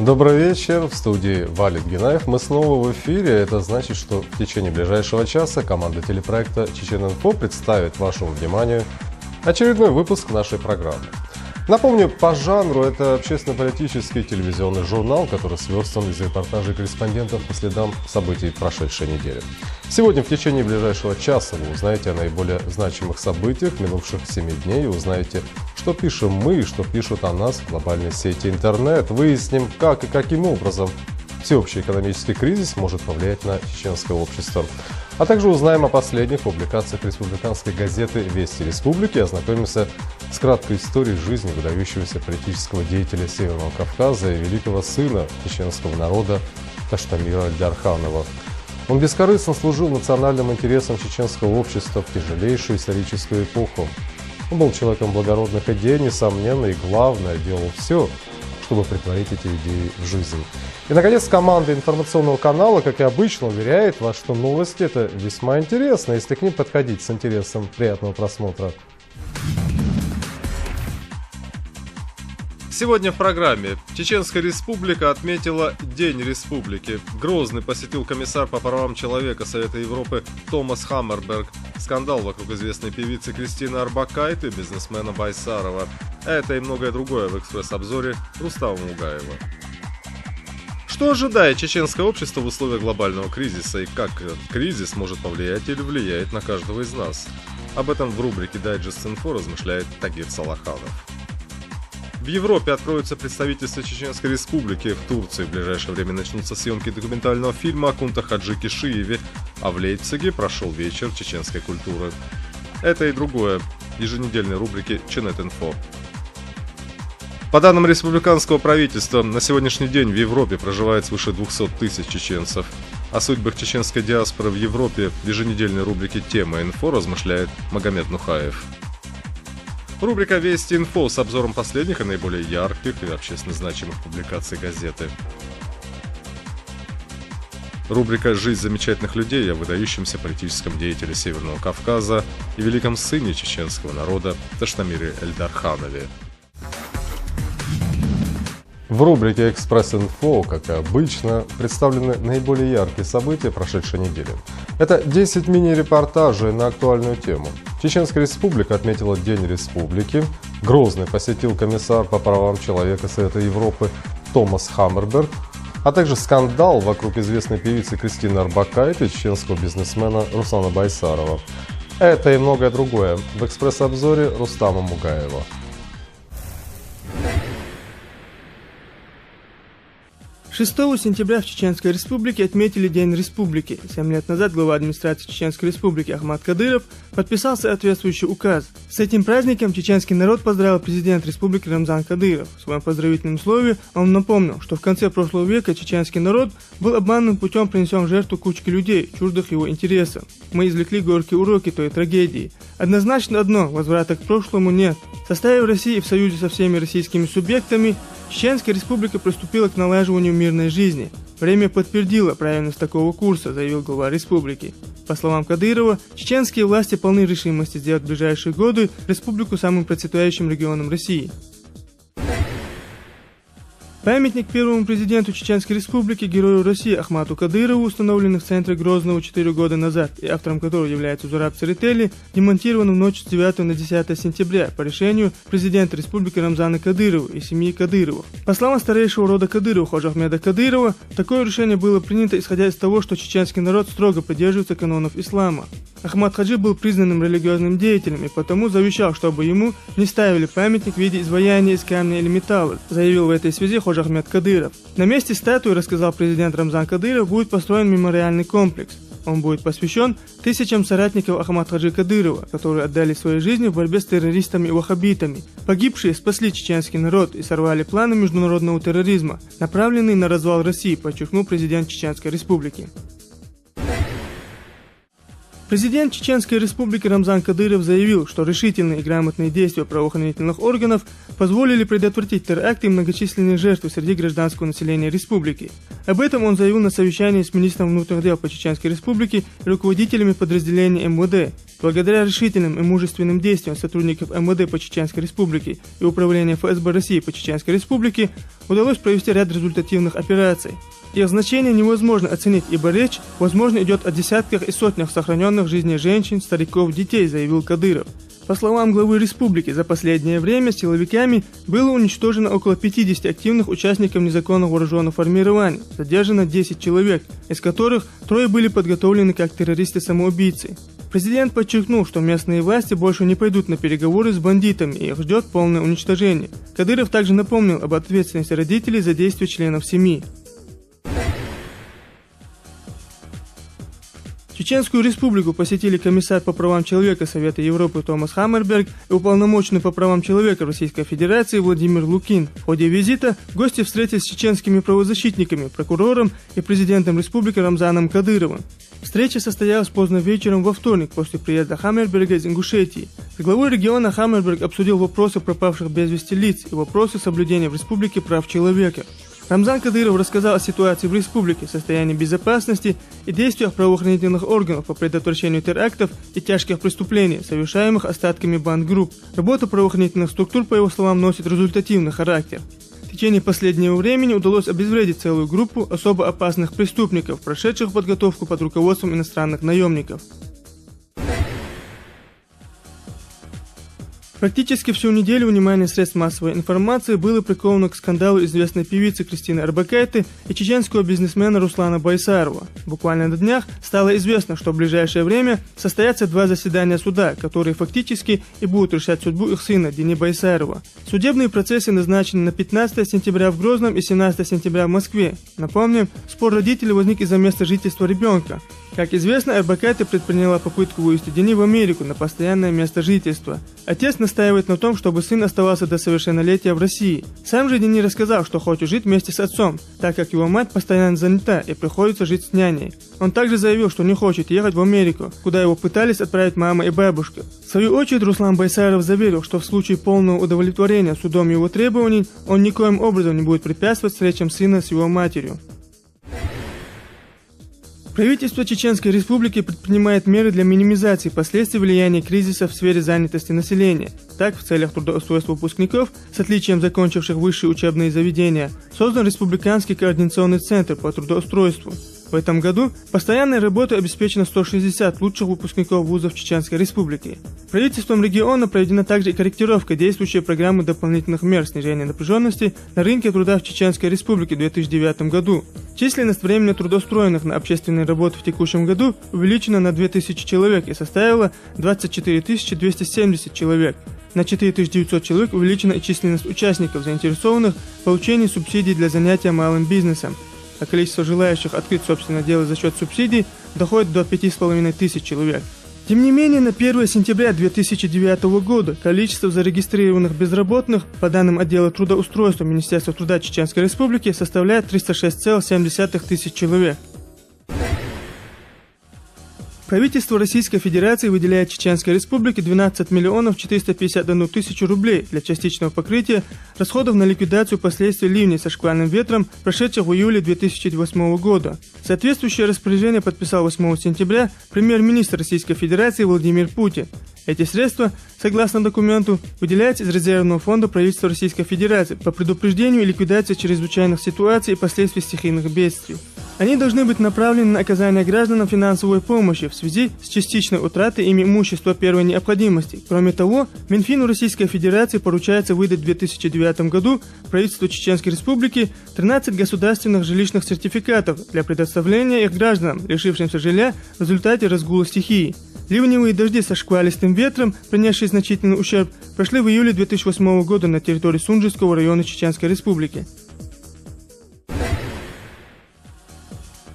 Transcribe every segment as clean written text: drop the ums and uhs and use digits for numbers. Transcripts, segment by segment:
Добрый вечер, в студии Валик Генаев. Мы снова в эфире. Это значит, что в течение ближайшего часа команда телепроекта «Чечен-Инфо» представит вашему вниманию очередной выпуск нашей программы. Напомню, по жанру это общественно-политический телевизионный журнал, который сверстан из репортажей корреспондентов по следам событий прошедшей недели. Сегодня в течение ближайшего часа вы узнаете о наиболее значимых событиях минувших 7 дней и узнаете, что пишем мы и что пишут о нас в глобальной сети интернет. Выясним, как и каким образом всеобщий экономический кризис может повлиять на чеченское общество. А также узнаем о последних публикациях республиканской газеты «Вести Республики» и ознакомимся с краткой историей жизни выдающегося политического деятеля Северного Кавказа и великого сына чеченского народа Таштамира Эльдарханова. Он бескорыстно служил национальным интересам чеченского общества в тяжелейшую историческую эпоху. Он был человеком благородных идей, несомненно, и главное, делал все, чтобы претворить эти идеи в жизнь. И, наконец, команда информационного канала, как и обычно, уверяет вас, что новости – это весьма интересно. Если к ним подходить с интересом, приятного просмотра. Сегодня в программе Чеченская Республика отметила День Республики. Грозный посетил комиссар по правам человека Совета Европы Томас Хаммерберг. Скандал вокруг известной певицы Кристины Орбакайте и бизнесмена Байсарова. Это и многое другое в экспресс-обзоре Рустама Мугаева. Что ожидает чеченское общество в условиях глобального кризиса и как этот кризис может повлиять или влияет на каждого из нас? Об этом в рубрике «Дайджест Инфо» размышляет Тагир Салаханов. В Европе откроются представительства Чеченской Республики. В Турции в ближайшее время начнутся съемки документального фильма о Кунта Хаджи Кишиеве, а в Лейпциге прошел вечер чеченской культуры. Это и другое в еженедельной рубрике «Ченет-Инфо». По данным республиканского правительства, на сегодняшний день в Европе проживает свыше 200 тысяч чеченцев. О судьбах чеченской диаспоры в Европе в еженедельной рубрике «Тема Инфо» размышляет Магомед Нухаев. Рубрика «Вести Инфо» с обзором последних и наиболее ярких и общественно значимых публикаций газеты. Рубрика «Жизнь замечательных людей» о выдающемся политическом деятеле Северного Кавказа и великом сыне чеченского народа Таштамире Эльдарханове. В рубрике «Экспресс-Инфо», как и обычно, представлены наиболее яркие события прошедшей недели. Это 10 мини-репортажей на актуальную тему. Чеченская Республика отметила День Республики. Грозный посетил комиссар по правам человека Совета Европы Томас Хаммерберг, а также скандал вокруг известной певицы Кристины Орбакайте и чеченского бизнесмена Руслана Байсарова. Это и многое другое в экспресс-обзоре Рустама Мугаева. 6 сентября в Чеченской Республике отметили День Республики. 7 лет назад глава администрации Чеченской Республики Ахмад Кадыров подписал соответствующий указ. С этим праздником чеченский народ поздравил президент Республики Рамзан Кадыров. В своем поздравительном слове он напомнил, что в конце прошлого века чеченский народ был обманным путем принесен в жертву кучки людей, чуждых его интересов. Мы извлекли горькие уроки той трагедии. Однозначно одно – возврата к прошлому нет. Составив Россию в союзе со всеми российскими субъектами, Чеченская Республика приступила к налаживанию мирной жизни. Время подтвердило правильность такого курса, заявил глава республики. По словам Кадырова, чеченские власти полны решимости сделать в ближайшие годы республику самым процветающим регионом России. Памятник первому президенту Чеченской Республики, герою России Ахмату Кадырову, установленный в центре Грозного 4 года назад и автором которого является Зураб Церетели, демонтирован в ночь с 9 на 10 сентября по решению президента Республики Рамзана Кадырова и семьи Кадыровых. По словам старейшего рода Кадырова Ходжа Ахмеда Кадырова, такое решение было принято исходя из того, что чеченский народ строго придерживается канонов ислама. Ахмад Хаджи был признанным религиозным деятелем и потому завещал, чтобы ему не ставили памятник в виде изваяния из камня или металла, заявил в этой связи Ходжа Ахмед Кадыров. На месте статуи, рассказал президент Рамзан Кадыров, будет построен мемориальный комплекс. Он будет посвящен тысячам соратников Ахмад Хаджи Кадырова, которые отдали свои жизни в борьбе с террористами и ваххабитами. Погибшие спасли чеченский народ и сорвали планы международного терроризма, направленные на развал России, подчеркнул президент Чеченской Республики. Президент Чеченской Республики Рамзан Кадыров заявил, что решительные и грамотные действия правоохранительных органов позволили предотвратить теракты и многочисленные жертвы среди гражданского населения республики. Об этом он заявил на совещании с министром внутренних дел по Чеченской Республике и руководителями подразделений МВД. Благодаря решительным и мужественным действиям сотрудников МВД по Чеченской Республике и Управления ФСБ России по Чеченской Республике удалось провести ряд результативных операций. Их значение невозможно оценить, ибо речь, возможно, идет о десятках и сотнях сохраненных жизней женщин, стариков, детей, заявил Кадыров. По словам главы республики, за последнее время силовиками было уничтожено около 50 активных участников незаконных вооруженных формирований, задержано 10 человек, из которых 3 были подготовлены как террористы-самоубийцы. Президент подчеркнул, что местные власти больше не пойдут на переговоры с бандитами и их ждет полное уничтожение. Кадыров также напомнил об ответственности родителей за действия членов семьи. Чеченскую республику посетили комиссар по правам человека Совета Европы Томас Хаммерберг и уполномоченный по правам человека Российской Федерации Владимир Лукин. В ходе визита гости встретились с чеченскими правозащитниками, прокурором и президентом республики Рамзаном Кадыровым. Встреча состоялась поздно вечером во вторник после приезда Хаммерберга из Ингушетии. С главой региона Хаммерберг обсудил вопросы пропавших без вести лиц и вопросы соблюдения в республике прав человека. Рамзан Кадыров рассказал о ситуации в республике, состоянии безопасности и действиях правоохранительных органов по предотвращению терактов и тяжких преступлений, совершаемых остатками бандгрупп. Работа правоохранительных структур, по его словам, носит результативный характер. В течение последнего времени удалось обезвредить целую группу особо опасных преступников, прошедших подготовку под руководством иностранных наемников. Практически всю неделю внимание средств массовой информации было приковано к скандалу известной певицы Кристины Орбакайте и чеченского бизнесмена Руслана Байсарова. Буквально на днях стало известно, что в ближайшее время состоятся 2 заседания суда, которые фактически и будут решать судьбу их сына Дени Байсарова. Судебные процессы назначены на 15 сентября в Грозном и 17 сентября в Москве. Напомним, спор родителей возник из-за места жительства ребенка. Как известно, Орбакайте предприняла попытку вывести Дени в Америку на постоянное место жительства. Отец настаивает на том, чтобы сын оставался до совершеннолетия в России. Сам же Дени рассказал, что хочет жить вместе с отцом, так как его мать постоянно занята и приходится жить с няней. Он также заявил, что не хочет ехать в Америку, куда его пытались отправить мама и бабушка. В свою очередь, Руслан Байсаров заверил, что в случае полного удовлетворения судом его требований, он никоим образом не будет препятствовать встречам сына с его матерью. Правительство Чеченской Республики предпринимает меры для минимизации последствий влияния кризиса в сфере занятости населения. Так, в целях трудоустройства выпускников, с отличием закончивших высшие учебные заведения, создан Республиканский координационный центр по трудоустройству. В этом году постоянной работой обеспечено 160 лучших выпускников вузов Чеченской Республики. Правительством региона проведена также и корректировка действующей программы дополнительных мер снижения напряженности на рынке труда в Чеченской Республике в 2009 году. Численность временно трудоустроенных на общественные работы в текущем году увеличена на 2000 человек и составила 24 270 человек. На 4900 человек увеличена и численность участников, заинтересованных в получении субсидий для занятия малым бизнесом. А количество желающих открыть собственное дело за счет субсидий доходит до 5500 человек. Тем не менее, на 1 сентября 2009 года количество зарегистрированных безработных, по данным отдела трудоустройства Министерства труда Чеченской Республики, составляет 306,7 тысяч человек. Правительство Российской Федерации выделяет Чеченской Республике 12 миллионов 451 тысячу рублей для частичного покрытия расходов на ликвидацию последствий ливней со шквальным ветром, прошедших в июле 2008 года. Соответствующее распоряжение подписал 8 сентября премьер-министр Российской Федерации Владимир Путин. Эти средства, согласно документу, выделяются из резервного фонда правительства Российской Федерации по предупреждению и ликвидации чрезвычайных ситуаций и последствий стихийных бедствий. Они должны быть направлены на оказание гражданам финансовой помощи в связи с частичной утратой ими имущества первой необходимости. Кроме того, Минфину Российской Федерации поручается выдать в 2009 году правительству Чеченской Республики 13 государственных жилищных сертификатов для предоставления их гражданам, лишившимся жилья в результате разгула стихии. Ливневые дожди со шквалистым ветром, принесшие значительный ущерб, прошли в июле 2008 года на территории Сунжского района Чеченской Республики.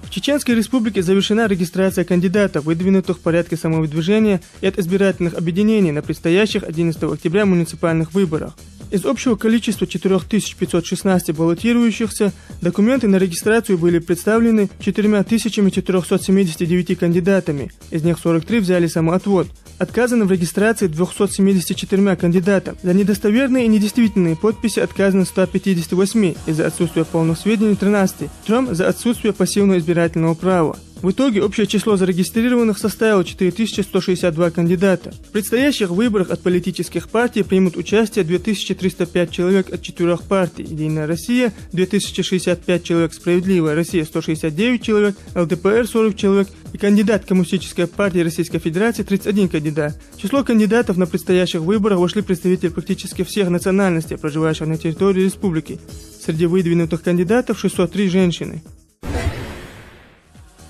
В Чеченской Республике завершена регистрация кандидатов, выдвинутых в порядке самовыдвижения и от избирательных объединений на предстоящих 11 октября муниципальных выборах. Из общего количества 4516 баллотирующихся документы на регистрацию были представлены 4479 кандидатами, из них 43 взяли самоотвод. Отказано в регистрации 274 кандидатам. За недостоверные и недействительные подписи отказано 158, из-за отсутствия полных сведений 13, 3 за отсутствие пассивного избирательного права. В итоге общее число зарегистрированных составило 4162 кандидата. В предстоящих выборах от политических партий примут участие 2305 человек от 4 партий: «Единая Россия» 2065 человек, «Справедливая Россия» 169 человек, ЛДПР 40 человек и кандидат Коммунистической партии Российской Федерации 31 кандидат. В число кандидатов на предстоящих выборах вошли представители практически всех национальностей, проживающих на территории республики. Среди выдвинутых кандидатов 603 женщины.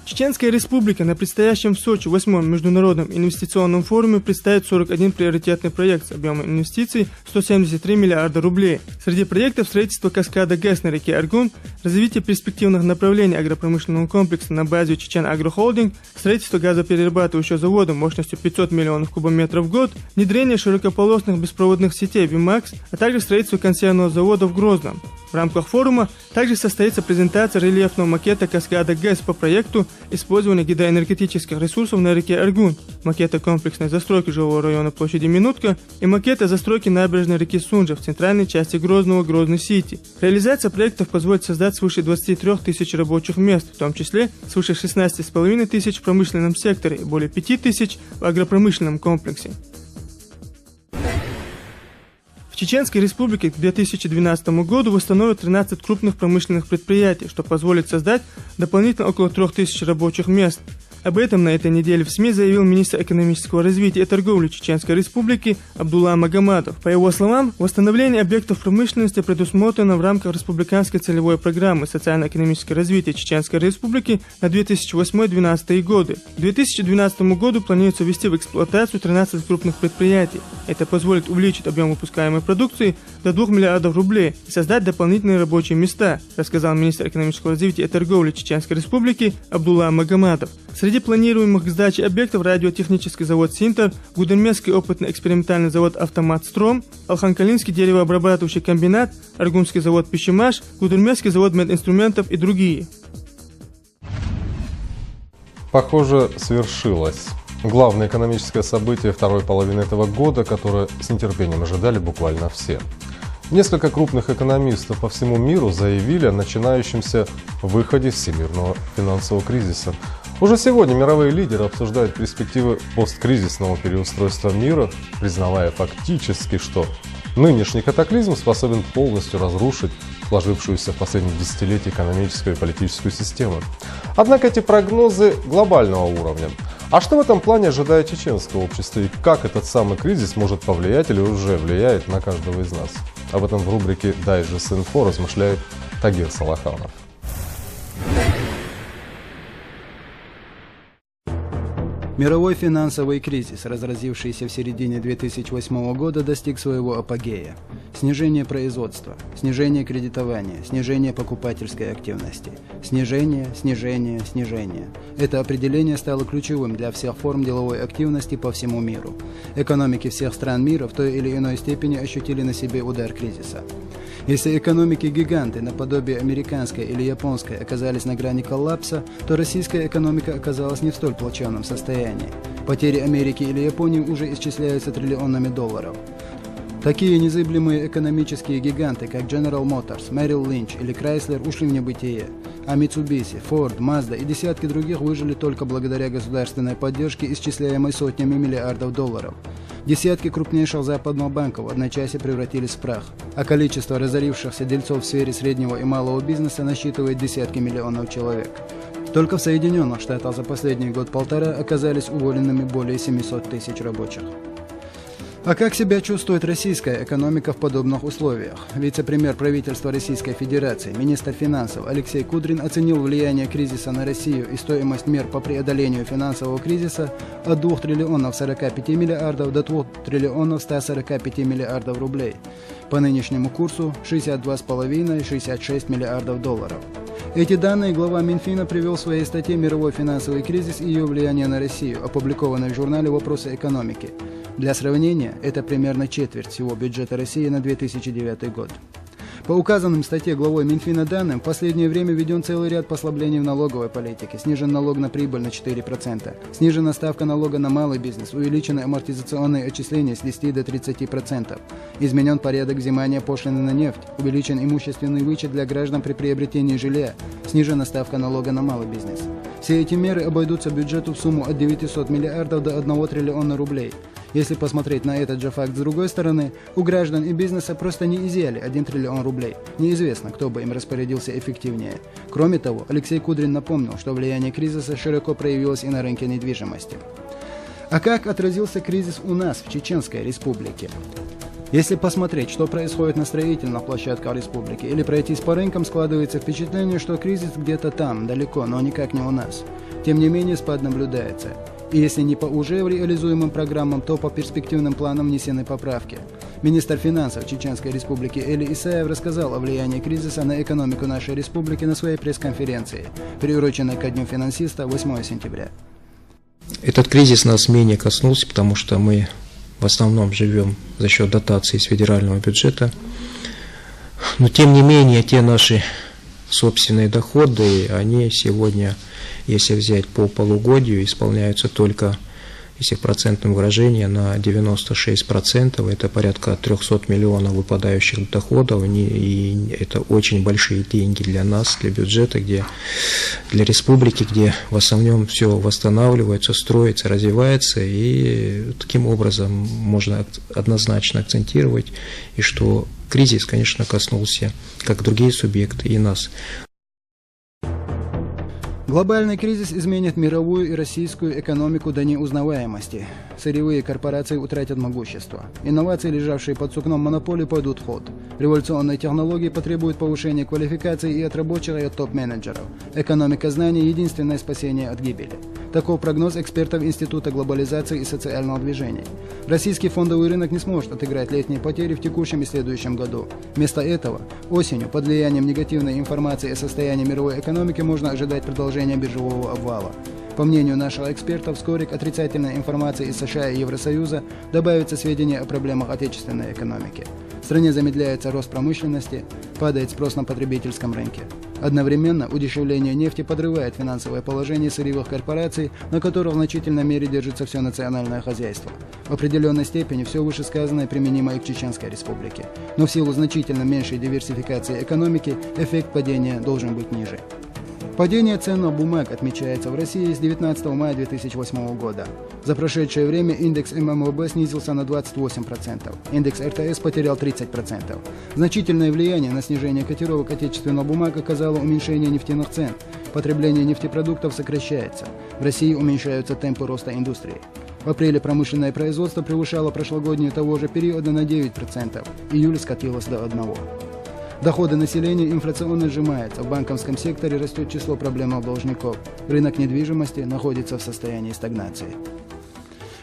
Чеченская республика на предстоящем в Сочи 8-м международном инвестиционном форуме представит 41 приоритетный проект с объемом инвестиций 173 миллиарда рублей. Среди проектов строительство каскада ГЭС на реке Аргун, развитие перспективных направлений агропромышленного комплекса на базе Чечен Агрохолдинг, строительство газоперерабатывающего завода мощностью 500 миллионов кубометров в год, внедрение широкополосных беспроводных сетей WIMAX, а также строительство консервного завода в Грозном. В рамках форума также состоится презентация рельефного макета каскада ГЭС по проекту использования гидроэнергетических ресурсов на реке Аргун, макета комплексной застройки жилого района площади Минутка и макета застройки набережной реки Сунжа в центральной части Грозного Грозный-Сити. Реализация проектов позволит создать свыше 23 тысяч рабочих мест, в том числе свыше 16,5 тысяч в промышленном секторе и более 5 тысяч в агропромышленном комплексе. В Чеченской республике к 2012 году восстановят 13 крупных промышленных предприятий, что позволит создать дополнительно около 3000 рабочих мест. Об этом на этой неделе в СМИ заявил министр экономического развития и торговли Чеченской республики Абдулла Магомадов. По его словам, восстановление объектов промышленности предусмотрено в рамках республиканской целевой программы социально-экономического развития Чеченской республики на 2008-2012 годы. К 2012 году планируется ввести в эксплуатацию 13 крупных предприятий. Это позволит увеличить объем выпускаемой продукции до 2 миллиардов рублей и создать дополнительные рабочие места, рассказал министр экономического развития и торговли Чеченской республики Абдулла Магомадов. Среди планируемых к сдаче объектов радиотехнический завод «Синтер», Гудермесский опытно-экспериментальный завод «Автомат Стром», Алхан-Калинский деревообрабатывающий комбинат, Аргунский завод «Пищемаш», Гудермесский завод мединструментов и другие. Похоже, свершилось. Главное экономическое событие второй половины этого года, которое с нетерпением ожидали буквально все. Несколько крупных экономистов по всему миру заявили о начинающемся выходе всемирного финансового кризиса. Уже сегодня мировые лидеры обсуждают перспективы посткризисного переустройства мира, признавая фактически, что нынешний катаклизм способен полностью разрушить сложившуюся в последние десятилетия экономическую и политическую систему. Однако эти прогнозы глобального уровня. А что в этом плане ожидает чеченское общество и как этот самый кризис может повлиять или уже влияет на каждого из нас? Об этом в рубрике «Дайджест Инфо» размышляет Тагир Салаханов. Мировой финансовый кризис, разразившийся в середине 2008 года, достиг своего апогея. Снижение производства, снижение кредитования, снижение покупательской активности. Снижение. Это определение стало ключевым для всех форм деловой активности по всему миру. Экономики всех стран мира в той или иной степени ощутили на себе удар кризиса. Если экономики-гиганты наподобие американской или японской оказались на грани коллапса, то российская экономика оказалась не в столь плачевном состоянии. Потери Америки или Японии уже исчисляются триллионами долларов. Такие незыблемые экономические гиганты, как General Motors, Merrill Lynch или Chrysler, ушли в небытие, а Mitsubishi, Ford, Mazda и десятки других выжили только благодаря государственной поддержке, исчисляемой сотнями миллиардов долларов. Десятки крупнейших западных банков в одночасье превратились в прах, а количество разорившихся дельцов в сфере среднего и малого бизнеса насчитывает десятки миллионов человек. Только в Соединенных Штатах за последний год-полтора оказались уволенными более 700 тысяч рабочих. А как себя чувствует российская экономика в подобных условиях? Вице-премьер правительства Российской Федерации, министр финансов Алексей Кудрин оценил влияние кризиса на Россию и стоимость мер по преодолению финансового кризиса от 2 триллионов 45 миллиардов до 2 триллионов 145 миллиардов рублей. По нынешнему курсу 62,5-66 миллиардов долларов. Эти данные глава Минфина привел в своей статье «Мировой финансовый кризис и ее влияние на Россию», опубликованной в журнале «Вопросы экономики». Для сравнения, это примерно четверть всего бюджета России на 2009 год. По указанным в статье главой Минфина данным, в последнее время введен целый ряд послаблений в налоговой политике. Снижен налог на прибыль на 4%, снижена ставка налога на малый бизнес, увеличены амортизационные отчисления с 10 до 30%, изменен порядок взимания пошлины на нефть, увеличен имущественный вычет для граждан при приобретении жилья, снижена ставка налога на малый бизнес. Все эти меры обойдутся бюджету в сумму от 900 миллиардов до 1 триллиона рублей. Если посмотреть на этот же факт с другой стороны, у граждан и бизнеса просто не изъяли 1 триллион рублей. Неизвестно, кто бы им распорядился эффективнее. Кроме того, Алексей Кудрин напомнил, что влияние кризиса широко проявилось и на рынке недвижимости. А как отразился кризис у нас, в Чеченской Республике? Если посмотреть, что происходит на строительных площадках республики, или пройтись по рынкам, складывается впечатление, что кризис где-то там, далеко, но никак не у нас. Тем не менее, спад наблюдается. И если не по уже реализуемым программам, то по перспективным планам внесены поправки. Министр финансов Чеченской Республики Эли Исаев рассказал о влиянии кризиса на экономику нашей республики на своей пресс-конференции, приуроченной ко Дню финансиста 8 сентября. Этот кризис нас менее коснулся, потому что мы в основном живем за счет дотаций из федерального бюджета. Но тем не менее, те наши собственные доходы, они сегодня, если взять по полугодию, исполняются только, если в процентном выражении, на 96%. Это порядка 300 миллионов выпадающих доходов, и это очень большие деньги для нас, для бюджета, для республики, где в основном все восстанавливается, строится, развивается, и таким образом можно однозначно акцентировать, и что кризис, конечно, коснулся, как другие субъекты, и нас. Глобальный кризис изменит мировую и российскую экономику до неузнаваемости. Сырьевые корпорации утратят могущество. Инновации, лежавшие под сукном монополии, пойдут в ход. Революционные технологии потребуют повышения квалификации и от рабочих, и от топ-менеджеров. Экономика знаний – единственное спасение от гибели. Таков прогноз экспертов Института глобализации и социального движения. Российский фондовый рынок не сможет отыграть летние потери в текущем и следующем году. Вместо этого, осенью, под влиянием негативной информации о состоянии мировой экономики, можно ожидать продолжения биржевого обвала. По мнению нашего эксперта, вскоре к отрицательной информации из США и Евросоюза добавятся сведения о проблемах отечественной экономики. В стране замедляется рост промышленности, падает спрос на потребительском рынке. Одновременно удешевление нефти подрывает финансовое положение сырьевых корпораций, на которых в значительной мере держится все национальное хозяйство. В определенной степени все вышесказанное применимо и к Чеченской Республике. Но в силу значительно меньшей диверсификации экономики эффект падения должен быть ниже. Падение ценных бумаг отмечается в России с 19 мая 2008 года. За прошедшее время индекс ММВБ снизился на 28%, индекс РТС потерял 30%. Значительное влияние на снижение котировок отечественных бумаг оказало уменьшение нефтяных цен. Потребление нефтепродуктов сокращается. В России уменьшаются темпы роста индустрии. В апреле промышленное производство превышало прошлогоднее того же периода на 9%, июль скатилось до 1%. Доходы населения инфляционно сжимаются, в банковском секторе растет число проблемных должников, рынок недвижимости находится в состоянии стагнации.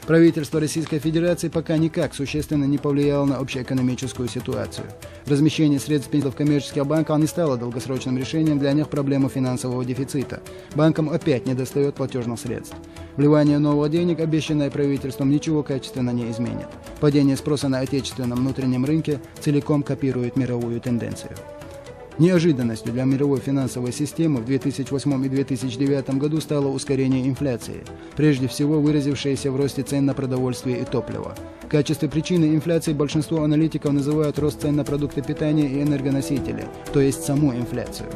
Правительство Российской Федерации пока никак существенно не повлияло на общеэкономическую ситуацию. Размещение средств в коммерческих банках не стало долгосрочным решением для них проблемы финансового дефицита. Банкам опять недостает платежных средств. Вливание новых денег, обещанное правительством, ничего качественно не изменит. Падение спроса на отечественном внутреннем рынке целиком копирует мировую тенденцию. Неожиданностью для мировой финансовой системы в 2008 и 2009 году стало ускорение инфляции, прежде всего выразившееся в росте цен на продовольствие и топливо. В качестве причины инфляции большинство аналитиков называют рост цен на продукты питания и энергоносители, то есть саму инфляцию.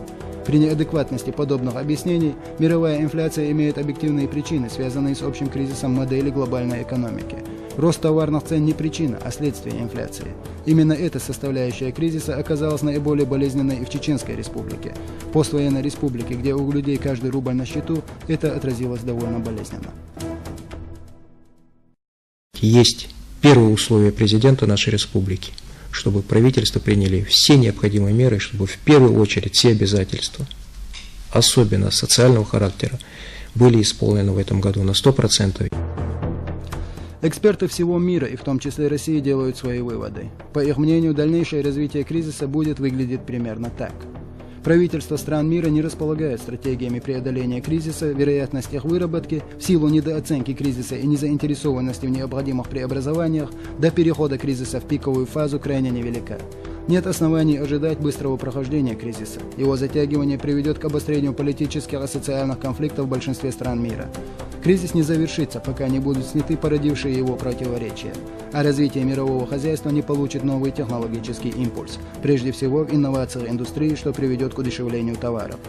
При неадекватности подобных объяснений мировая инфляция имеет объективные причины, связанные с общим кризисом модели глобальной экономики. Рост товарных цен не причина, а следствие инфляции. Именно эта составляющая кризиса оказалась наиболее болезненной и в Чеченской Республике. В поствоенной республике, где у людей каждый рубль на счету, это отразилось довольно болезненно. Есть первое условие президента нашей республики, чтобы правительство приняли все необходимые меры, чтобы в первую очередь все обязательства, особенно социального характера, были исполнены в этом году на 100%. Эксперты всего мира, и в том числе России, делают свои выводы. По их мнению, дальнейшее развитие кризиса будет выглядеть примерно так. Правительства стран мира не располагают стратегиями преодоления кризиса, вероятность их выработки в силу недооценки кризиса и незаинтересованности в необходимых преобразованиях до перехода кризиса в пиковую фазу крайне невелика. Нет оснований ожидать быстрого прохождения кризиса. Его затягивание приведет к обострению политических и социальных конфликтов в большинстве стран мира. Кризис не завершится, пока не будут сняты породившие его противоречия, а развитие мирового хозяйства не получит новый технологический импульс, прежде всего в инновациях индустрии, что приведет к удешевлению товаров.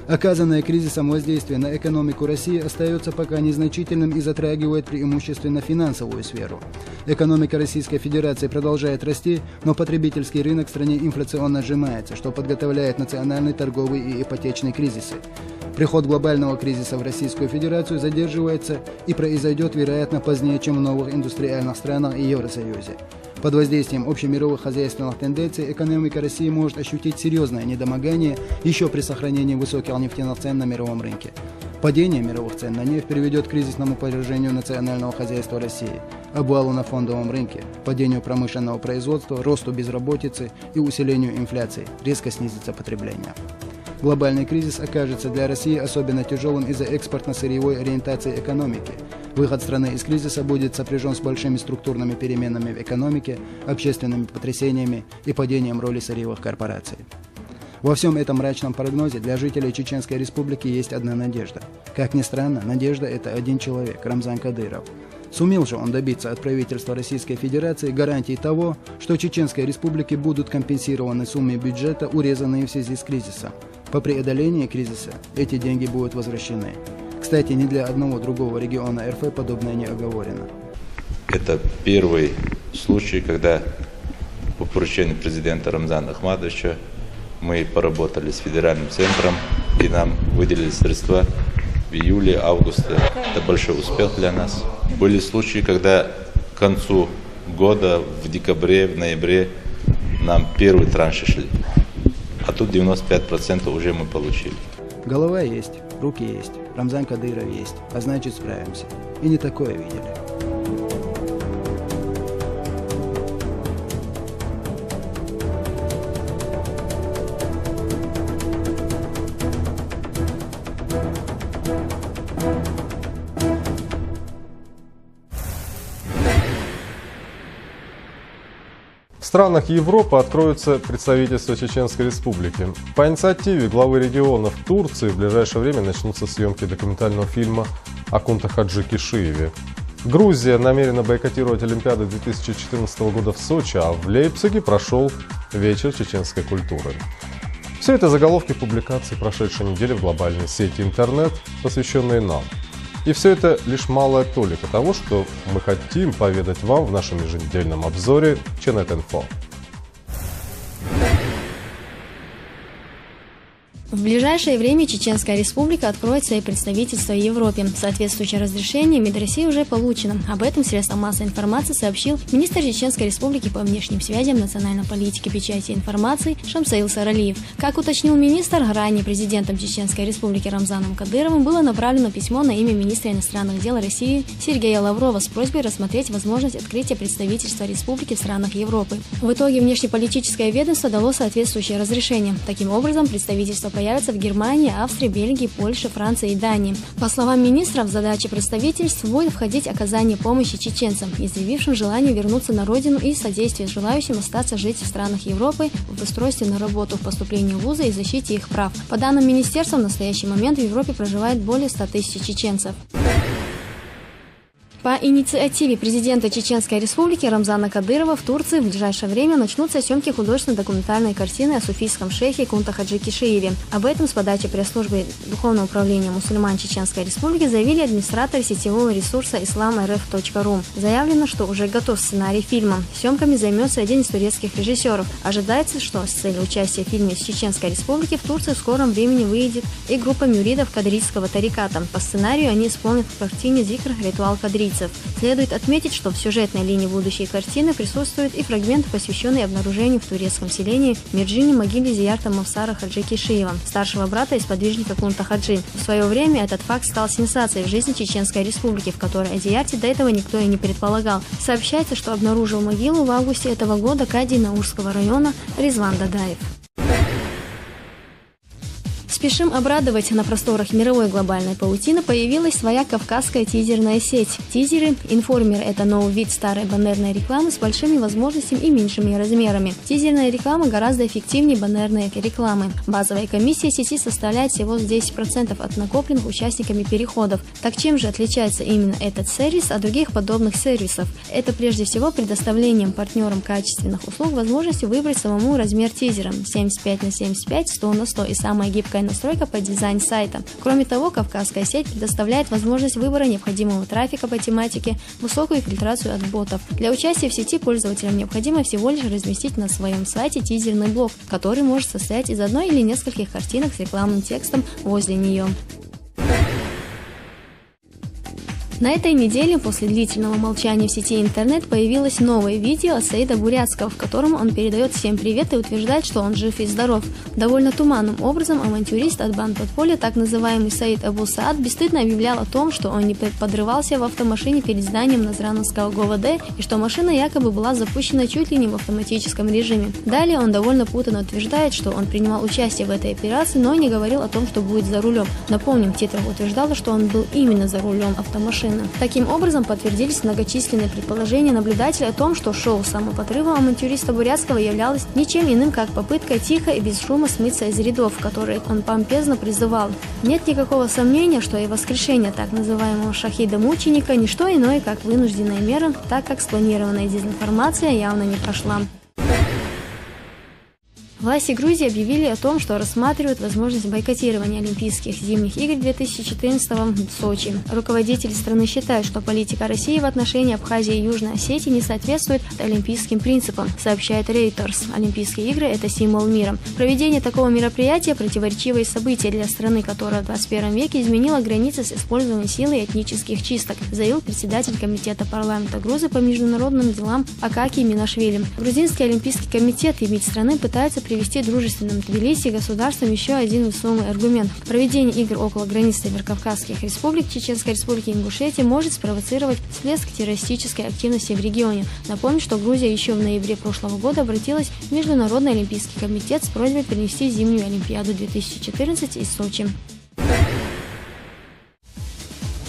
Оказанное кризисом воздействие на экономику России остается пока незначительным и затрагивает преимущественно финансовую сферу. Экономика Российской Федерации продолжает расти, но потребительский рынок в стране инфляционно сжимается, что подготовляет национальный, торговый и ипотечный кризисы. Приход глобального кризиса в Российскую Федерацию задерживается и произойдет, вероятно, позднее, чем в новых индустриальных странах и Евросоюзе. Под воздействием общемировых хозяйственных тенденций экономика России может ощутить серьезное недомогание еще при сохранении высоких нефтяных цен на мировом рынке. Падение мировых цен на нефть приведет к кризисному поражению национального хозяйства России, обвалу на фондовом рынке, падению промышленного производства, росту безработицы и усилению инфляции, резко снизится потребление. Глобальный кризис окажется для России особенно тяжелым из-за экспортно-сырьевой ориентации экономики. Выход страны из кризиса будет сопряжен с большими структурными переменами в экономике, общественными потрясениями и падением роли сырьевых корпораций. Во всем этом мрачном прогнозе для жителей Чеченской Республики есть одна надежда. Как ни странно, надежда – это один человек – Рамзан Кадыров. Сумел же он добиться от правительства Российской Федерации гарантий того, что Чеченской Республике будут компенсированы суммы бюджета, урезанные в связи с кризисом. По преодолении кризиса эти деньги будут возвращены. Кстати, ни для одного другого региона РФ подобное не оговорено. Это первый случай, когда по поручению президента Рамзана Ахматовича мы поработали с федеральным центром и нам выделили средства в июле-августе. Это большой успех для нас. Были случаи, когда к концу года, в декабре, в ноябре нам первые транши шли. А тут 95% уже мы получили. Голова есть, руки есть, Рамзан Кадыров есть, а значит справимся. И не такое видели. В странах Европы откроются представительства Чеченской Республики. По инициативе главы региона в Турции в ближайшее время начнутся съемки документального фильма о Кунта-Хаджи Кишиеве. Грузия намерена бойкотировать Олимпиаду 2014 года в Сочи, а в Лейпциге прошел вечер чеченской культуры. Все это заголовки публикаций прошедшей недели в глобальной сети интернет, посвященные нам. И все это лишь малая толика того, что мы хотим поведать вам в нашем еженедельном обзоре Ченет-Инфо. В ближайшее время Чеченская Республика откроет свои представительства в Европе. Соответствующее разрешение МИД России уже получено. Об этом средствам массовой информации сообщил министр Чеченской Республики по внешним связям, национальной политике, печати и информации Шамсаил Саралиев. Как уточнил министр, ранее президентом Чеченской Республики Рамзаном Кадыровым было направлено письмо на имя министра иностранных дел России Сергея Лаврова с просьбой рассмотреть возможность открытия представительства республики в странах Европы. В итоге внешнеполитическое ведомство дало соответствующее разрешение. Таким образом, представительство появятся в Германии, Австрии, Бельгии, Польше, Франции и Дании. По словам министра, в задачи представительств будет входить оказание помощи чеченцам, изъявившим желание вернуться на родину, и содействие желающим остаться жить в странах Европы в устройстве на работу, в поступлении в вузы и защите их прав. По данным министерства, в настоящий момент в Европе проживает более 100 тысяч чеченцев. По инициативе президента Чеченской Республики Рамзана Кадырова в Турции в ближайшее время начнутся съемки художественно-документальной картины о суфийском шейхе Кунта-Хаджи Кишиеве. Об этом с подачи пресс-службы Духовного управления мусульман Чеченской Республики заявили администраторы сетевого ресурса islamrf.ru. Заявлено, что уже готов сценарий фильма. Съемками займется один из турецких режиссеров. Ожидается, что с целью участия в фильме с Чеченской Республики в Турции в скором времени выйдет и группа мюридов кадритского тариката. По сценарию они исполнят в картине зикр «Ритуал кадрийцев». Следует отметить, что в сюжетной линии будущей картины присутствуют и фрагменты, посвященные обнаружению в турецком селении Мирджини могилы Зиярта Мавсара Хаджи Кишиева, старшего брата и сподвижника Кунта Хаджи. В свое время этот факт стал сенсацией в жизни Чеченской Республики, в которой о Зиярте до этого никто и не предполагал. Сообщается, что обнаружил могилу в августе этого года кадий Наурского района Резван Дадаев. Спешим обрадовать, на просторах мировой глобальной паутины появилась своя кавказская тизерная сеть. Тизеры, информер – это новый вид старой баннерной рекламы с большими возможностями и меньшими размерами. Тизерная реклама гораздо эффективнее баннерной рекламы. Базовая комиссия сети составляет всего 10% от накопленных участниками переходов. Так чем же отличается именно этот сервис от других подобных сервисов? Это прежде всего предоставлением партнерам качественных услуг возможностью выбрать самому размер тизера 75 на 75, 100 на 100 и самая гибкая настройка под дизайн сайта. Кроме того, Кавказская сеть предоставляет возможность выбора необходимого трафика по тематике, высокую фильтрацию от ботов. Для участия в сети пользователям необходимо всего лишь разместить на своем сайте тизерный блок, который может состоять из одной или нескольких картинок с рекламным текстом возле нее. На этой неделе после длительного молчания в сети интернет появилось новое видео от Саида Бурятского, в котором он передает всем привет и утверждает, что он жив и здоров. Довольно туманным образом авантюрист от бандподполья, так называемый Саид Абу Саад, бесстыдно объявлял о том, что он не подрывался в автомашине перед зданием Назрановского ГУВД и что машина якобы была запущена чуть ли не в автоматическом режиме. Далее он довольно путанно утверждает, что он принимал участие в этой операции, но не говорил о том, что будет за рулем. Напомним, Титров утверждала, что он был именно за рулем автомашины. Таким образом, подтвердились многочисленные предположения наблюдателей о том, что шоу самоподрыва авантюриста Бурятского являлось ничем иным, как попыткой тихо и без шума смыться из рядов, которые он помпезно призывал. Нет никакого сомнения, что и воскрешение так называемого шахида-мученика – не что иное, как вынужденная мера, так как спланированная дезинформация явно не прошла. Власти Грузии объявили о том, что рассматривают возможность бойкотирования Олимпийских зимних игр 2014 в Сочи. Руководители страны считают, что политика России в отношении Абхазии и Южной Осетии не соответствует олимпийским принципам, сообщает Reuters. Олимпийские игры – это символ мира. Проведение такого мероприятия – противоречивое событие для страны, которая в 21 веке изменила границы с использованием силы и этнических чисток, заявил председатель комитета парламента Грузии по международным делам Акакий Минашвили. Грузинский олимпийский комитет и МИД страны пытаются привести дружественным Тбилиси государством еще один весомый аргумент. Проведение игр около границ Северокавказских республик, Чеченской республики и Ингушетии может спровоцировать всплеск террористической активности в регионе. Напомню, что Грузия еще в ноябре прошлого года обратилась в Международный олимпийский комитет с просьбой перенести зимнюю Олимпиаду 2014 из Сочи.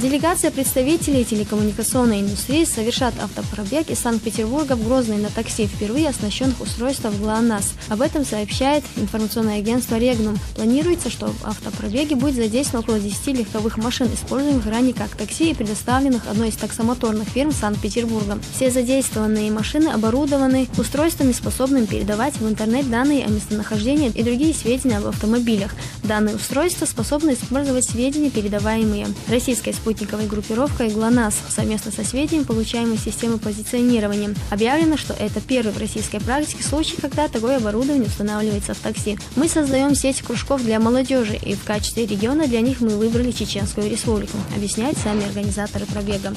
Делегация представителей телекоммуникационной индустрии совершат автопробег из Санкт-Петербурга в Грозный на такси, впервые оснащенных устройством ГЛОНАСС. Об этом сообщает информационное агентство Регнум. Планируется, что в автопробеге будет задействовано около 10 легковых машин, используемых ранее как такси и предоставленных одной из таксомоторных фирм Санкт-Петербурга. Все задействованные машины оборудованы устройствами, способными передавать в интернет данные о местонахождении и другие сведения об автомобилях. Данные устройства способны использовать сведения, передаваемые российской спутниковой группировкой ГЛОНАСС совместно со сведениями, получаемыми системой позиционирования. Объявлено, что это первый в российской практике случай, когда такое оборудование устанавливается в такси. Мы создаем сеть кружков для молодежи, и в качестве региона для них мы выбрали Чеченскую республику, объясняют сами организаторы пробега.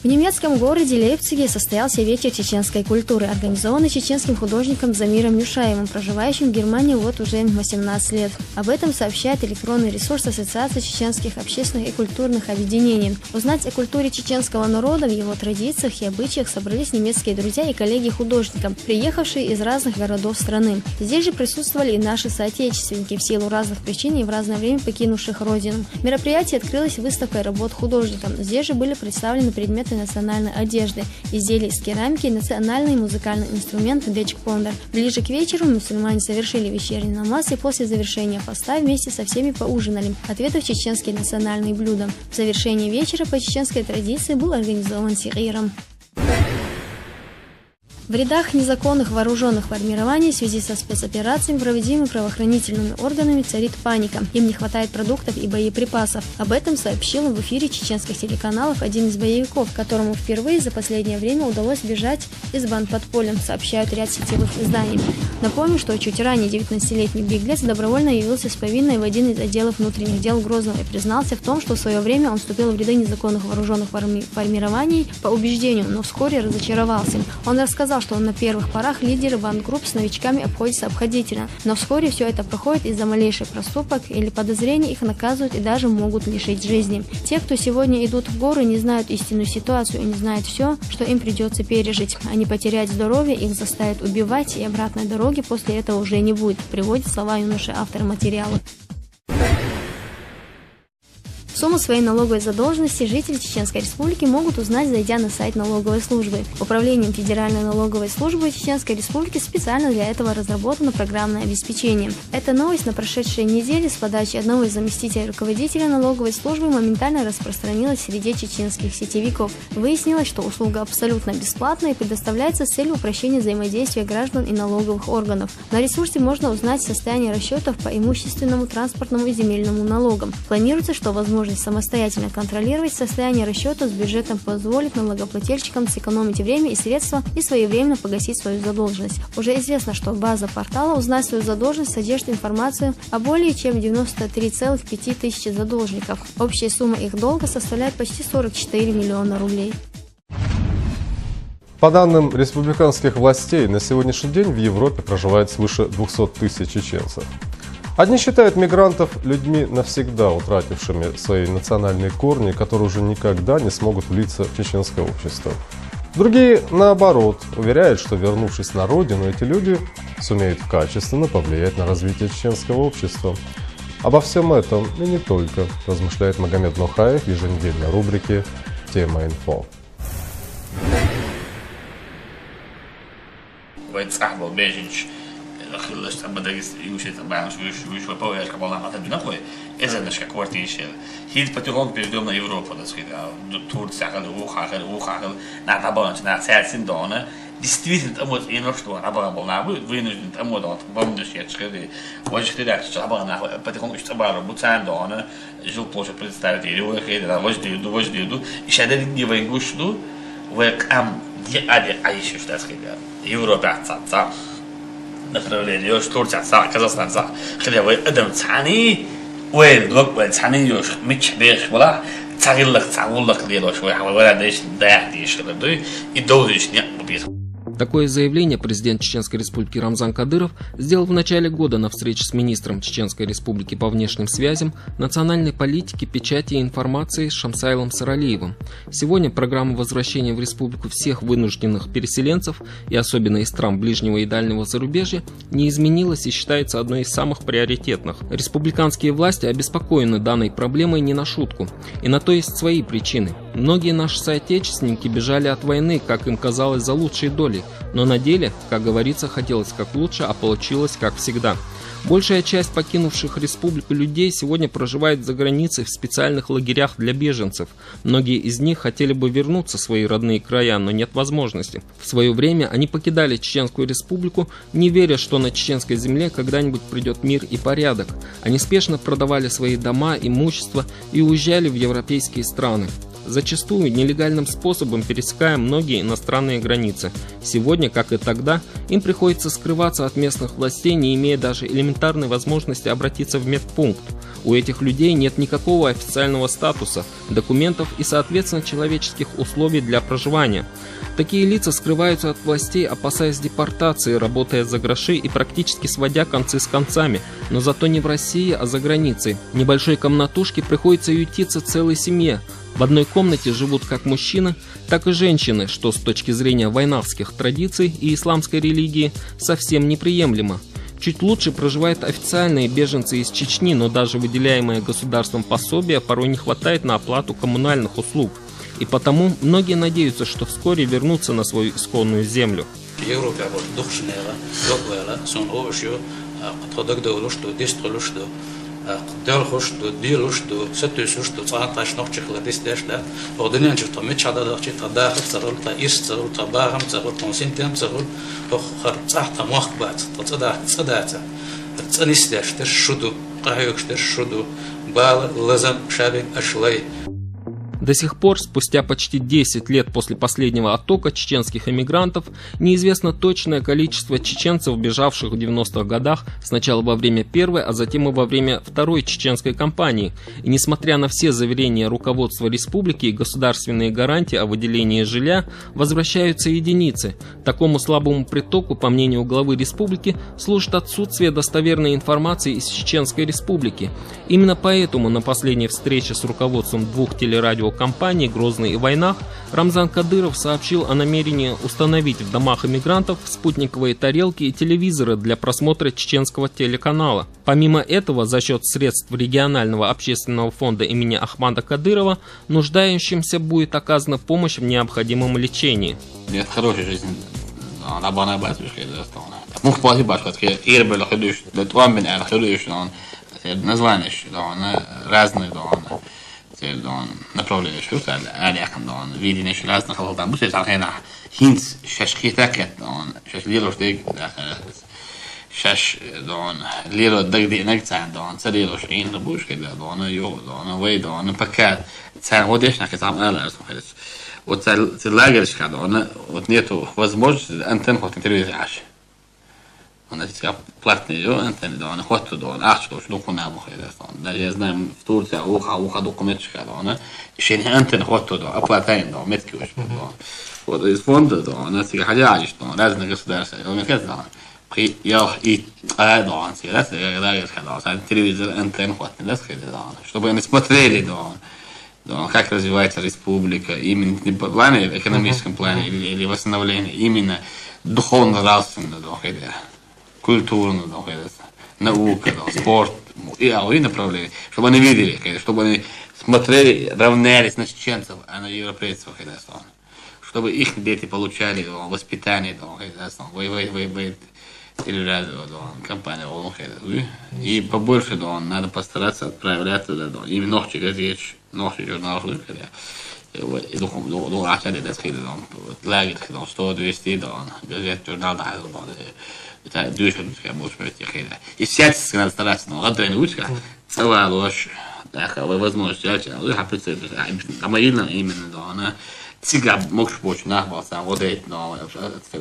В немецком городе Лейпциге состоялся вечер чеченской культуры, организованный чеченским художником Замиром Юшаевым, проживающим в Германии вот уже 18 лет. Об этом сообщает электронный ресурс Ассоциации чеченских общественных и культурных объединений. Узнать о культуре чеченского народа, в его традициях и обычаях собрались немецкие друзья и коллеги художника, приехавшие из разных городов страны. Здесь же присутствовали и наши соотечественники, в силу разных причин и в разное время покинувших родину. Мероприятие открылось выставкой работ художника. Здесь же были представлены предметы национальной одежды, изделия из керамики и национальный музыкальный инструмент бечк-пондер. Ближе к вечеру мусульмане совершили вечерний намаз и после завершения поста вместе со всеми поужинали, ответив чеченские национальные блюда. В завершении вечера по чеченской традиции был организован сихиром. В рядах незаконных вооруженных формирований в связи со спецоперациями, проводимыми правоохранительными органами, царит паника. Им не хватает продуктов и боеприпасов. Об этом сообщил в эфире чеченских телеканалов один из боевиков, которому впервые за последнее время удалось бежать из бандподполья, сообщают ряд сетевых изданий. Напомню, что чуть ранее 19-летний беглец добровольно явился с повинной в один из отделов внутренних дел Грозного и признался в том, что в свое время он вступил в ряды незаконных вооруженных формирований по убеждению, но вскоре разочаровался. Он рассказал, что он на первых порах лидеры бандгрупп с новичками обходится обходительно, но вскоре все это проходит из-за малейших проступок или подозрений, их наказывают и даже могут лишить жизни. Те, кто сегодня идут в горы, не знают истинную ситуацию и не знают все, что им придется пережить. Они потеряют здоровье, их заставят убивать, и обратной дороги после этого уже не будет, приводит слова юноши автора материала. В Сумму своей налоговой задолженности жители Чеченской Республики могут узнать, зайдя на сайт налоговой службы. Управлением Федеральной налоговой службы Чеченской Республики специально для этого разработано программное обеспечение. Эта новость на прошедшей неделе с подачи одного из заместителей руководителя налоговой службы моментально распространилась среди чеченских сетевиков. Выяснилось, что услуга абсолютно бесплатная и предоставляется с целью упрощения взаимодействия граждан и налоговых органов. На ресурсе можно узнать состояние расчетов по имущественному, транспортному и земельному налогам. Планируется, что возможность самостоятельно контролировать состояние расчета с бюджетом позволит налогоплательщикам сэкономить время и средства и своевременно погасить свою задолженность. Уже известно, что база портала «Узнать свою задолженность» содержит информацию о более чем 93,5 тысяч задолжников. Общая сумма их долга составляет почти 44 миллиона рублей. По данным республиканских властей, на сегодняшний день в Европе проживает свыше 200 тысяч чеченцев. Одни считают мигрантов людьми, навсегда утратившими свои национальные корни, которые уже никогда не смогут влиться в чеченское общество. Другие, наоборот, уверяют, что, вернувшись на родину, эти люди сумеют качественно повлиять на развитие чеченского общества. Обо всем этом и не только, размышляет Магомед Нухаев в еженедельной рубрике «Тема инфо». Хит потихоньку перейдем на Европу, так сказать, Турция, Уха, на Синдона. Действительно, там вот ино что, она будет вынужден, там вот бомбы шедшие, вот что так, что она потихоньку что бару Буцандона, жил позже представить или вы возьду, и сейчас не выгушу, вы кам а еще что сказать, Европа отца, направление, Турция, Казахстан, хотя вы этом цани, вы друг цани юж, мечтаешь, была. Такое заявление президент Чеченской Республики Рамзан Кадыров сделал в начале года на встрече с министром Чеченской Республики по внешним связям, национальной политике, печати и информации Шамсайлом Саралиевым. Сегодня программа возвращения в республику всех вынужденных переселенцев, и особенно из стран ближнего и дальнего зарубежья, не изменилась и считается одной из самых приоритетных. Республиканские власти обеспокоены данной проблемой не на шутку, и на то есть свои причины. Многие наши соотечественники бежали от войны, как им казалось, за лучшей долей, но на деле, как говорится, хотелось как лучше, а получилось как всегда. Большая часть покинувших республику людей сегодня проживает за границей в специальных лагерях для беженцев. Многие из них хотели бы вернуться в свои родные края, но нет возможности. В свое время они покидали Чеченскую Республику, не веря, что на чеченской земле когда-нибудь придет мир и порядок. Они спешно продавали свои дома, имущество и уезжали в европейские страны. Зачастую нелегальным способом пересекая многие иностранные границы. Сегодня, как и тогда, им приходится скрываться от местных властей, не имея даже элементарной возможности обратиться в медпункт. У этих людей нет никакого официального статуса, документов и, соответственно, человеческих условий для проживания. Такие лица скрываются от властей, опасаясь депортации, работая за гроши и практически сводя концы с концами. Но зато не в России, а за границей. В небольшой комнатушке приходится ютиться целой семье. В одной комнате живут как мужчины, так и женщины, что с точки зрения вайнавских традиций и исламской религии совсем неприемлемо. Чуть лучше проживают официальные беженцы из Чечни, но даже выделяемое государством пособие порой не хватает на оплату коммунальных услуг. И потому многие надеются, что вскоре вернутся на свою исконную землю. قدر خوش دو دیروش دو ستوش دو صاحب تاش نقش خلا دستش لا ودنيا شفت مت شادا داخل تداخل صغر تا إيست صغر تباهم صغر تونسين تام صغر خر صح تموخ بعد تصدعت تصنيستش تشدو قهيوش تشدو بال لازم شابين أشلي. До сих пор, спустя почти 10 лет после последнего оттока чеченских эмигрантов, неизвестно точное количество чеченцев, бежавших в 90-х годах, сначала во время первой, а затем и во время второй чеченской кампании. И несмотря на все заверения руководства республики и государственные гарантии о выделении жилья, возвращаются единицы. Такому слабому притоку, по мнению главы республики, служит отсутствие достоверной информации из Чеченской Республики. Именно поэтому на последней встрече с руководством двух телерадиоканалов телерадиокомпании «Грозный и война» Рамзан Кадыров сообщил о намерении установить в домах иммигрантов спутниковые тарелки и телевизоры для просмотра чеченского телеканала. Помимо этого, за счет средств регионального общественного фонда имени Ахмада Кадырова нуждающимся будет оказана помощь в необходимом лечении. Нет хорошей жизни. أنا بنا بس مش كده أصلاً. مو فاضي بعد كده غير بالخدوش لتوان من الخدوش لون نزلانش لون رازن لون لون نبرولي شو صار على أكم لون فيدي نش رازن خلاص بس يصير هنا هينس شش كيتاكت لون شش ليلو شتيك شش لون ليلو دقدي نقطع لون سريلو شين ربوش كده لون يو لون ويد لون بكات سان وديش نكتب على اسمه خلاص وتلاقيش كده вот нету возможности антенн хоть телевизор аж он эти платные jo антенны да он хоть туда он аж что куда мохидас он да я знаю в Турции уха документчик да он еще не антенны хоть туда оплатаем да меткиуш вот из фонда да он эти حاجة что разные государства он كذا при я и да он сейчас да когда телевизор антенн хоть да чтобы они смотрели да как развивается республика, именно не по плане, в экономическом плане или восстановлении, именно духовно-нравственно, культурно, наука, спорт и направление, чтобы они видели, чтобы они смотрели, равнялись на чеченцев, а на европейцев, чтобы их дети получали воспитание, компания и побольше надо постараться отправляться и ночи газет ночи журналов и духом عشان التدخين تلاقي 100-200 газет журнал بتاع دوش مش كده السياسة كانت стараться غدر نوشك سواء لوش возможность я حبيت именно она всегда можешь больше нахвался вот это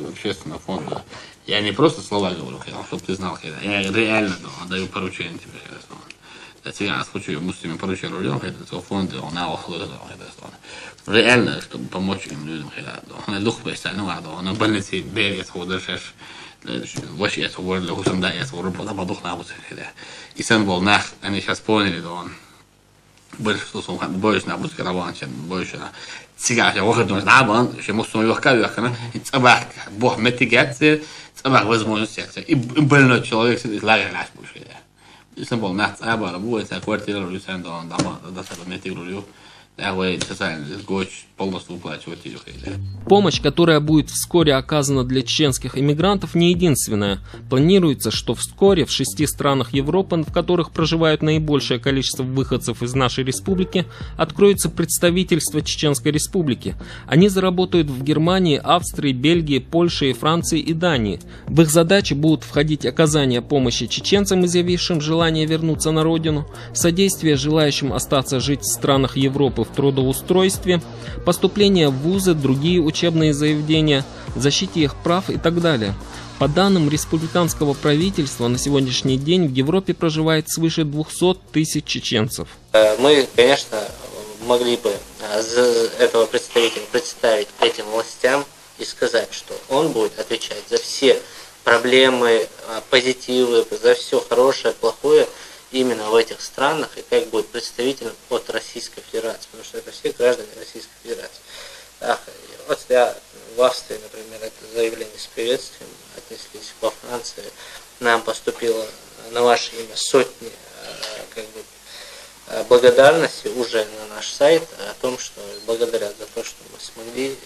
общественного фонда. Я не просто слова говорю, чтобы ты знал, я реально даю поручение тебе. Я хочу муслимам поручаю людям, это фонды, он реально, чтобы помочь им людям. Он дух представил, он больницы берет, ходишь, вообще это говорит, хусам да, это говорит, потом дух на вот и сам был нах, они сейчас поняли, он больше что больше на будь караван, чем больше سيجا يا واخد من عبان شيء مصنوع يحكي كنا يتصبح بوح متجات تصبح وزمون سياسة يبلنا شغله يلاقي العش بوش كده يسمى نحت أبا ربوه تكوارتي لو يسند عن دما ده سبب نتيجة Помощь, которая будет вскоре оказана для чеченских иммигрантов, не единственная. Планируется, что вскоре в 6 странах Европы, в которых проживает наибольшее количество выходцев из нашей республики, откроется представительство Чеченской республики. Они заработают в Германии, Австрии, Бельгии, Польше, Франции и Дании. В их задачи будут входить оказание помощи чеченцам, изъявившим желание вернуться на родину, содействие желающим остаться жить в странах Европы в трудоустройстве, поступление в вузы, другие учебные заведения, защите их прав и так далее. По данным республиканского правительства, на сегодняшний день в Европе проживает свыше 200 тысяч чеченцев. Мы, конечно, могли бы этого представителя представить этим властям и сказать, что он будет отвечать за все проблемы, позитивы, за все хорошее, плохое именно в этих странах, и как будет представителем от Российской Федерации, потому что это все граждане Российской Федерации. Вот я в Австрии, например, это заявление с приветствием отнеслись, во Франции нам поступило на ваше имя сотни благодарности уже на наш сайт о том, что благодарят за то, что мы смогли,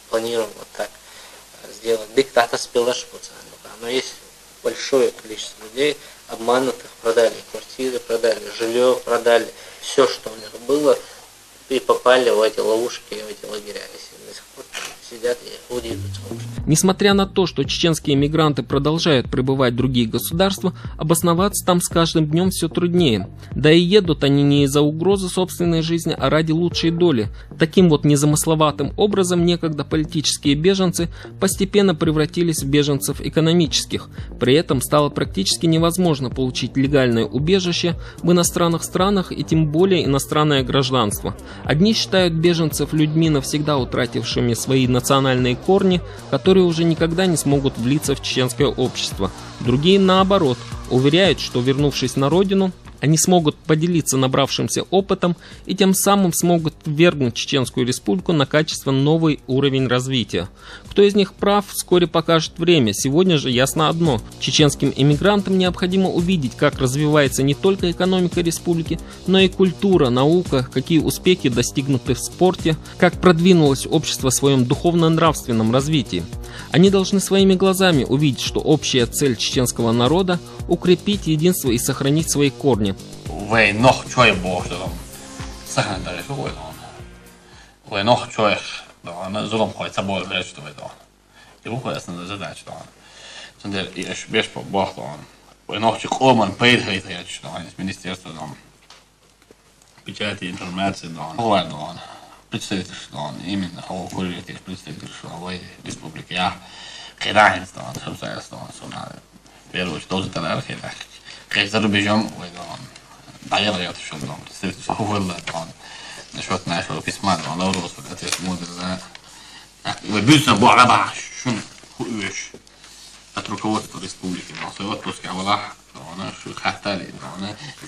планируем вот так сделать. Диктата спилаш пацаны, но есть большое количество людей, обманутых, продали квартиры, продали жилье, продали все, что у них было, и попали в эти ловушки, в эти лагеря. И до сих пор сидят и удивляются. Несмотря на то, что чеченские мигранты продолжают прибывать в другие государства, обосноваться там с каждым днем все труднее. Да и едут они не из-за угрозы собственной жизни, а ради лучшей доли. Таким вот незамысловатым образом некогда политические беженцы постепенно превратились в беженцев экономических. При этом стало практически невозможно получить легальное убежище в иностранных странах и тем более иностранное гражданство. Одни считают беженцев людьми, навсегда утратившими свои национальные корни, которые уже никогда не смогут влиться в чеченское общество. Другие, наоборот, уверяют, что, вернувшись на родину, Они смогут поделиться набравшимся опытом и тем самым смогут ввергнуть Чеченскую Республику на качественно новый уровень развития. Кто из них прав, вскоре покажет время. Сегодня же ясно одно. Чеченским иммигрантам необходимо увидеть, как развивается не только экономика республики, но и культура, наука, какие успехи достигнуты в спорте, как продвинулось общество в своем духовно-нравственном развитии. Они должны своими глазами увидеть, что общая цель чеченского народа – укрепить единство и сохранить свои корни. Печати информации, представительство именно о культуре представительства республики. Я херахин, собственно, в первую очередь тоже тогда херах. Как за рубежом, даёт что представительство было, насчет нашего письма, Лаврос, отец смотрит, вы бюджетно была шум хуёш от руководства республики, но отпуск Аллах, что хотели,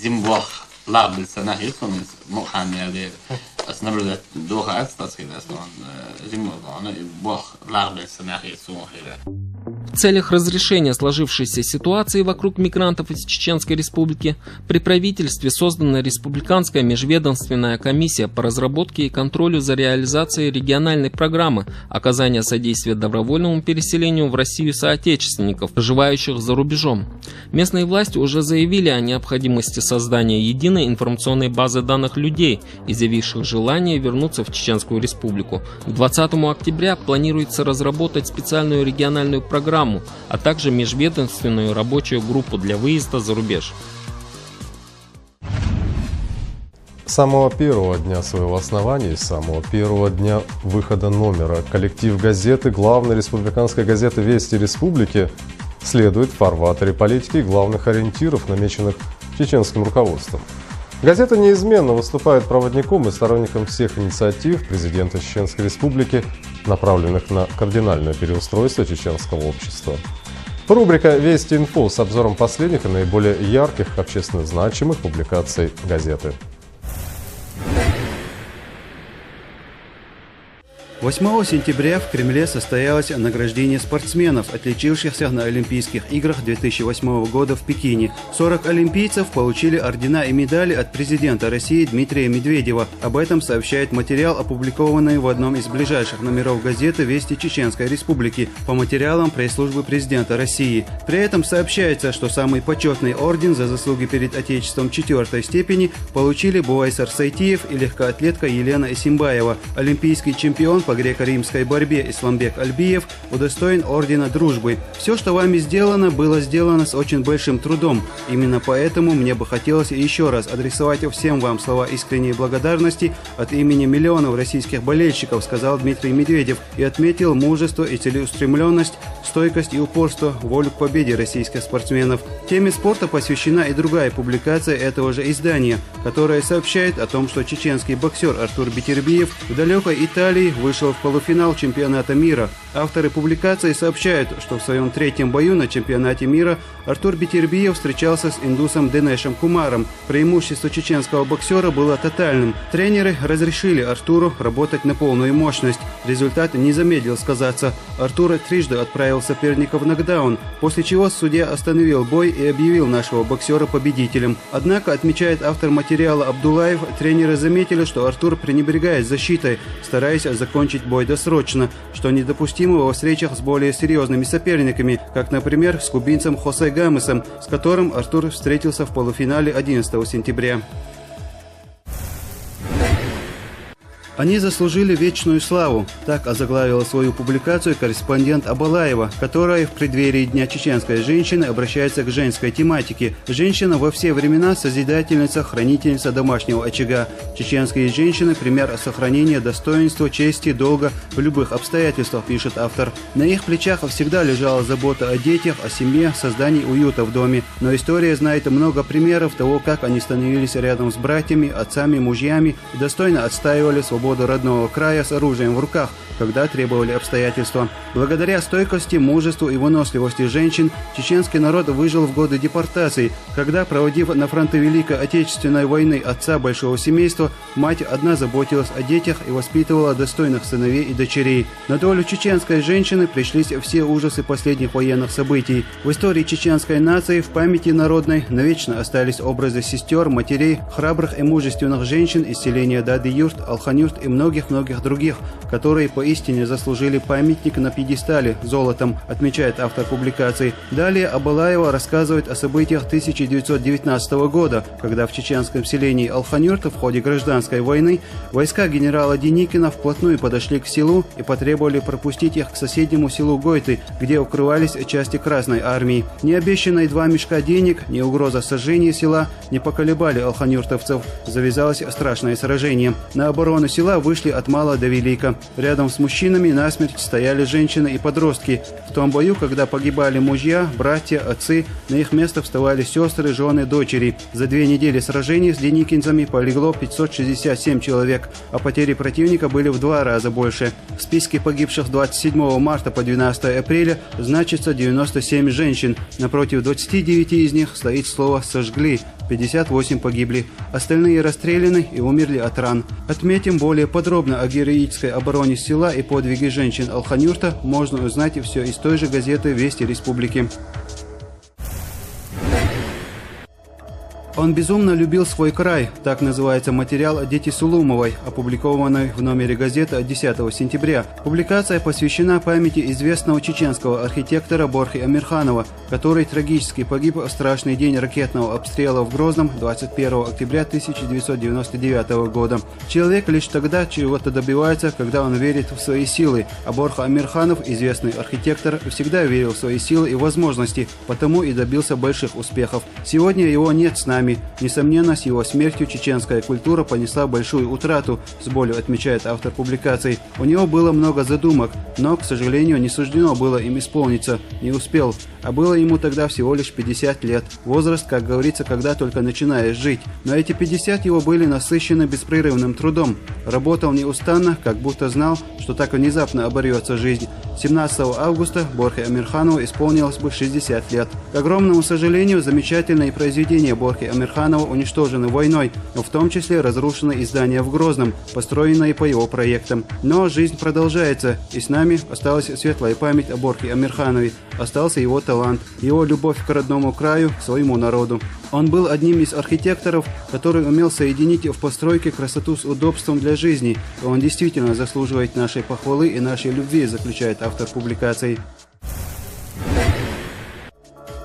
Зимбах. لا بالسنة يصون مخانية دير أسنبرد دوها أستاذ كده أصلا زي أنا بوخ لا بالسنة يصون كده. В целях разрешения сложившейся ситуации вокруг мигрантов из Чеченской Республики при правительстве создана Республиканская межведомственная комиссия по разработке и контролю за реализацией региональной программы оказания содействия добровольному переселению в Россию соотечественников, проживающих за рубежом. Местные власти уже заявили о необходимости создания единой информационной базы данных людей, изъявивших желание вернуться в Чеченскую Республику. К 20 октября планируется разработать специальную региональную программу, а также межведомственную рабочую группу для выезда за рубеж. С самого первого дня своего основания и с самого первого дня выхода номера коллектив газеты, главной республиканской газеты «Вести Республики» следует в фарватере политики и главных ориентиров, намеченных чеченским руководством. Газета неизменно выступает проводником и сторонником всех инициатив президента Чеченской Республики, направленных на кардинальное переустройство чеченского общества. Рубрика «Вести Инфо» с обзором последних и наиболее ярких общественно значимых публикаций газеты. 8 сентября в Кремле состоялось награждение спортсменов, отличившихся на Олимпийских играх 2008 года в Пекине. 40 олимпийцев получили ордена и медали от президента России Дмитрия Медведева. Об этом сообщает материал, опубликованный в одном из ближайших номеров газеты «Вести Чеченской Республики» по материалам пресс-службы президента России. При этом сообщается, что самый почетный орден за заслуги перед Отечеством 4-й степени получили Буайсар Сайтиев и легкоатлетка Елена Исимбаева. Олимпийский чемпион по греко-римской борьбе Исламбек Альбиев удостоен ордена Дружбы. Все, что вами сделано, было сделано с очень большим трудом. Именно поэтому мне бы хотелось еще раз адресовать всем вам слова искренней благодарности от имени миллионов российских болельщиков, сказал Дмитрий Медведев и отметил мужество и целеустремленность, стойкость и упорство, волю к победе российских спортсменов. Теме спорта посвящена и другая публикация этого же издания, которая сообщает о том, что чеченский боксер Артур Бетербиев в далекой Италии вышел в полуфинал чемпионата мира. Авторы публикации сообщают, что в своем 3-м бою на чемпионате мира Артур Бетербиев встречался с индусом Денешем Кумаром. Преимущество чеченского боксера было тотальным. Тренеры разрешили Артуру работать на полную мощность. Результат не замедлил сказаться. Артур трижды отправил соперника в нокдаун, после чего судья остановил бой и объявил нашего боксера победителем. Однако, отмечает автор материала Абдулаев, тренеры заметили, что Артур пренебрегает защитой, стараясь закончить бой досрочно, что недопустимо во встречах с более серьезными соперниками, как, например, с кубинцем Хосе Гамесом, с которым Артур встретился в полуфинале 11 сентября. Они заслужили вечную славу. Так озаглавила свою публикацию корреспондент Абалаева, которая в преддверии Дня чеченской женщины обращается к женской тематике. Женщина во все времена созидательница, хранительница домашнего очага. Чеченские женщины – пример сохранения достоинства, чести, долга в любых обстоятельствах, пишет автор. На их плечах всегда лежала забота о детях, о семье, создании уюта в доме. Но история знает много примеров того, как они становились рядом с братьями, отцами, мужьями и достойно отстаивали свободу свободу родного края с оружием в руках, когда требовали обстоятельства. Благодаря стойкости, мужеству и выносливости женщин, чеченский народ выжил в годы депортации, когда, проводив на фронты Великой Отечественной войны отца большого семейства, мать одна заботилась о детях и воспитывала достойных сыновей и дочерей. На долю чеченской женщины пришлись все ужасы последних военных событий. В истории чеченской нации, в памяти народной, навечно остались образы сестер, матерей, храбрых и мужественных женщин из селения Дади-Юрт, Алхан-Юрт и многих-многих других, которые поистине заслужили памятник на пьедестале золотом, отмечает автор публикации. Далее Абалаева рассказывает о событиях 1919 года, когда в чеченском селении Алхан-Юрт в ходе гражданской войны войска генерала Деникина вплотную подошли к селу и потребовали пропустить их к соседнему селу Гойты, где укрывались части Красной армии. Ни обещанные 2 мешка денег, ни угроза сожжения села не поколебали алханюртовцев. Завязалось страшное сражение. На оборону села вышли от мала до велика. Рядом с мужчинами насмерть стояли женщины и подростки. В том бою, когда погибали мужья, братья, отцы, на их место вставали сестры, жены, дочери. За 2 недели сражений с деникинцами полегло 567 человек, а потери противника были в 2 раза больше. В списке погибших 27 марта по 12 апреля значится 97 женщин. Напротив 29 из них стоит слово «сожгли». 58 погибли. Остальные расстреляны и умерли от ран. Отметим, более подробно о героической обороне села и подвиге женщин Алхан-Юрта можно узнать все из той же газеты «Вести Республики». Он безумно любил свой край, так называется материал Дети Сулумовой, опубликованный в номере газеты от 10 сентября. Публикация посвящена памяти известного чеченского архитектора Борхи Амирханова, который трагически погиб в страшный день ракетного обстрела в Грозном 21 октября 1999 года. Человек лишь тогда чего-то добивается, когда он верит в свои силы, а Борха Амирханов, известный архитектор, всегда верил в свои силы и возможности, потому и добился больших успехов. Сегодня его нет с нами. Несомненно, с его смертью чеченская культура понесла большую утрату, с болью отмечает автор публикации. У него было много задумок, но, к сожалению, не суждено было им исполниться, не успел. А было ему тогда всего лишь 50 лет. Возраст, как говорится, когда только начинаешь жить. Но эти 50 его были насыщены беспрерывным трудом. Работал неустанно, как будто знал, что так внезапно оборвется жизнь. 17 августа Борхе Амирханову исполнилось бы 60 лет. К огромному сожалению, замечательные произведения Борхе Амирханова уничтожены войной, но в том числе разрушены издания в Грозном, построенные по его проектам. Но жизнь продолжается, и с нами осталась светлая память о Борхе Амирханове, остался его талант, его любовь к родному краю, к своему народу. Он был одним из архитекторов, который умел соединить в постройке красоту с удобством для жизни, и он действительно заслуживает нашей похвалы и нашей любви, заключает автор публикации.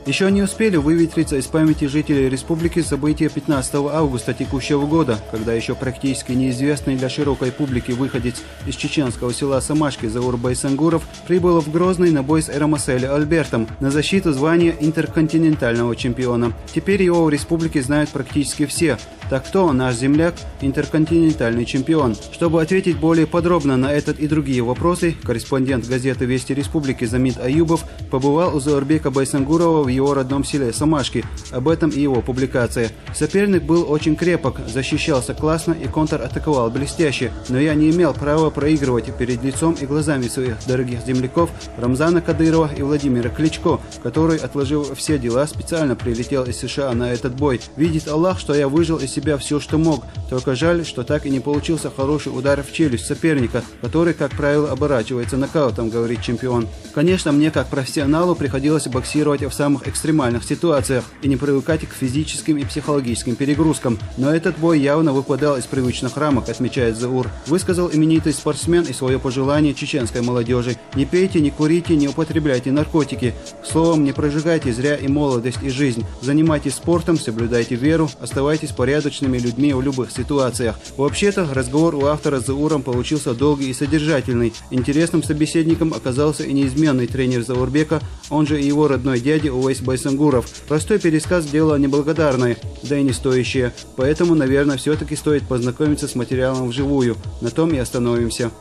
Еще не успели выветриться из памяти жителей республики события 15 августа текущего года, когда еще практически неизвестный для широкой публики выходец из чеченского села Самашки Заур Байсангуров прибыл в Грозный на бой с Эрамасель Альбертом на защиту звания интерконтинентального чемпиона. Теперь его в республике знают практически все. Так кто он, наш земляк, интерконтинентальный чемпион? Чтобы ответить более подробно на этот и другие вопросы, корреспондент газеты «Вести Республики» Замид Аюбов побывал у Заурбека Байсангурова в его родном селе Самашки. Об этом и его публикация. Соперник был очень крепок, защищался классно и контратаковал блестяще, но я не имел права проигрывать перед лицом и глазами своих дорогих земляков Рамзана Кадырова и Владимира Кличко, который, отложив все дела, специально прилетел из США на этот бой. Видит Аллах, что я выжил из себя все, что мог. Только жаль, что так и не получился хороший удар в челюсть соперника, который, как правило, оборачивается нокаутом, говорит чемпион. Конечно, мне как профессионалу приходилось боксировать в самых экстремальных ситуациях и не привыкать к физическим и психологическим перегрузкам, но этот бой явно выпадал из привычных рамок, отмечает Заур. Высказал именитый спортсмен и свое пожелание чеченской молодежи: не пейте, не курите, не употребляйте наркотики. Словом, не прожигайте зря и молодость, и жизнь. Занимайтесь спортом, соблюдайте веру, оставайтесь порядочными людьми в любых ситуациях. Вообще-то, разговор у автора с Зауром получился долгий и содержательный. Интересным собеседником оказался и неизменный тренер Заурбека, он же и его родной дядя Увейс Байсангуров. Простой пересказ – дело неблагодарное, да и не стоящее. Поэтому, наверное, все-таки стоит познакомиться с материалом вживую. На том и остановимся.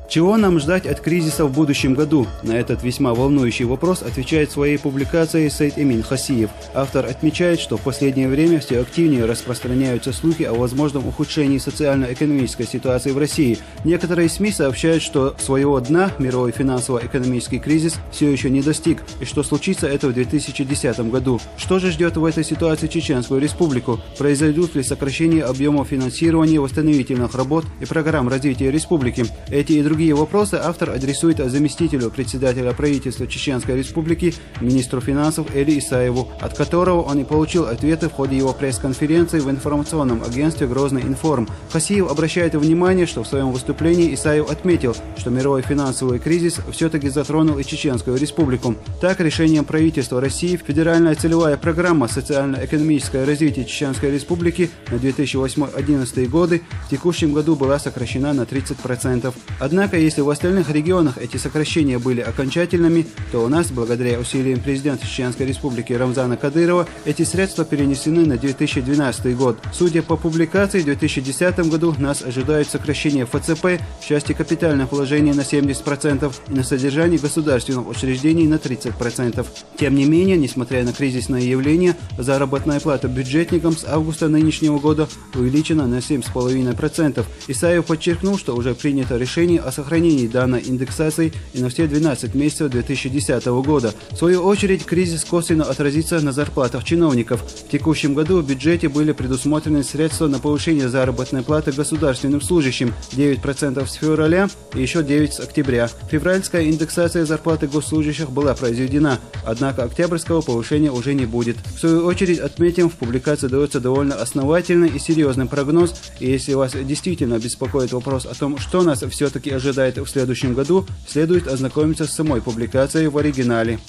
Чего нам ждать от кризиса в будущем году? На этот весьма волнующий вопрос отвечает в своей публикации Сейд Эмин Хасиев. Автор отмечает, что в последнее время все активнее распространяются слухи о возможном ухудшении социально-экономической ситуации в России. Некоторые СМИ сообщают, что своего дна мировой финансово-экономический кризис все еще не достиг, и что случится это в 2010 году. Что же ждет в этой ситуации Чеченскую Республику? Произойдут ли сокращения объемов финансирования восстановительных работ и программ развития республики? Эти и другие вопросы автор адресует заместителю председателя правительства Чеченской Республики, министру финансов Эли Исаеву, от которого он и получил ответы в ходе его пресс-конференции в информационном агентстве «Грозный информ». Хасиев обращает внимание, что в своем выступлении Исаев отметил, что мировой финансовый кризис все-таки затронул и Чеченскую Республику. Так, решением правительства России федеральная целевая программа «Социально-экономическое развитие Чеченской Республики» на 2008-2011 годы в текущем году была сокращена на 30%. Однако, если в остальных регионах эти сокращения были окончательными, то у нас, благодаря усилиям президента Чеченской Республики Рамзана Кадырова, эти средства перенесены на 2012 год. Судя по публикации, в 2010 году нас ожидает сокращение ФЦП в части капитальных вложений на 70% и на содержание государственных учреждений на 30%. Тем не менее, несмотря на кризисное явление, заработная плата бюджетникам с августа нынешнего года увеличена на 7,5%. Исаев подчеркнул, что уже принято решение о сохранении данной индексации и на все 12 месяцев 2010 года. В свою очередь, кризис косвенно отразится на зарплатах чиновников. В текущем году в бюджете были предусмотрены средства на повышение заработной платы государственным служащим 9% с февраля и еще 9% с октября. Февральская индексация зарплаты госслужащих была произведена, однако октябрьского повышения уже не будет. В свою очередь, отметим, в публикации дается довольно основательный и серьезный прогноз, и если вас действительно беспокоит вопрос о том, что нас все-таки ожидает в следующем году, следует ознакомиться с самой публикацией в оригинале.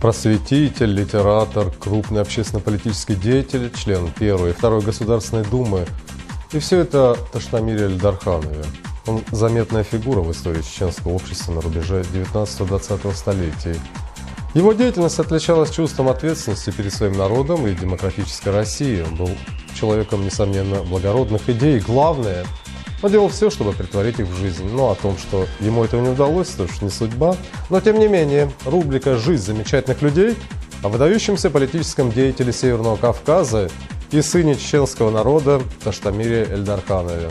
Просветитель, литератор, крупный общественно-политический деятель, член Первой и Второй Государственной Думы. И все это Таштамире Эльдарханове. Он заметная фигура в истории чеченского общества на рубеже 19-20 столетий. Его деятельность отличалась чувством ответственности перед своим народом и демократической Россией. Он был человеком, несомненно, благородных идей. Главное, он делал все, чтобы претворить их в жизнь. Но о том, что ему этого не удалось, то уж не судьба. Но тем не менее, рубрика «Жизнь замечательных людей» о выдающемся политическом деятеле Северного Кавказа и сыне чеченского народа Таштамире Эльдарханове.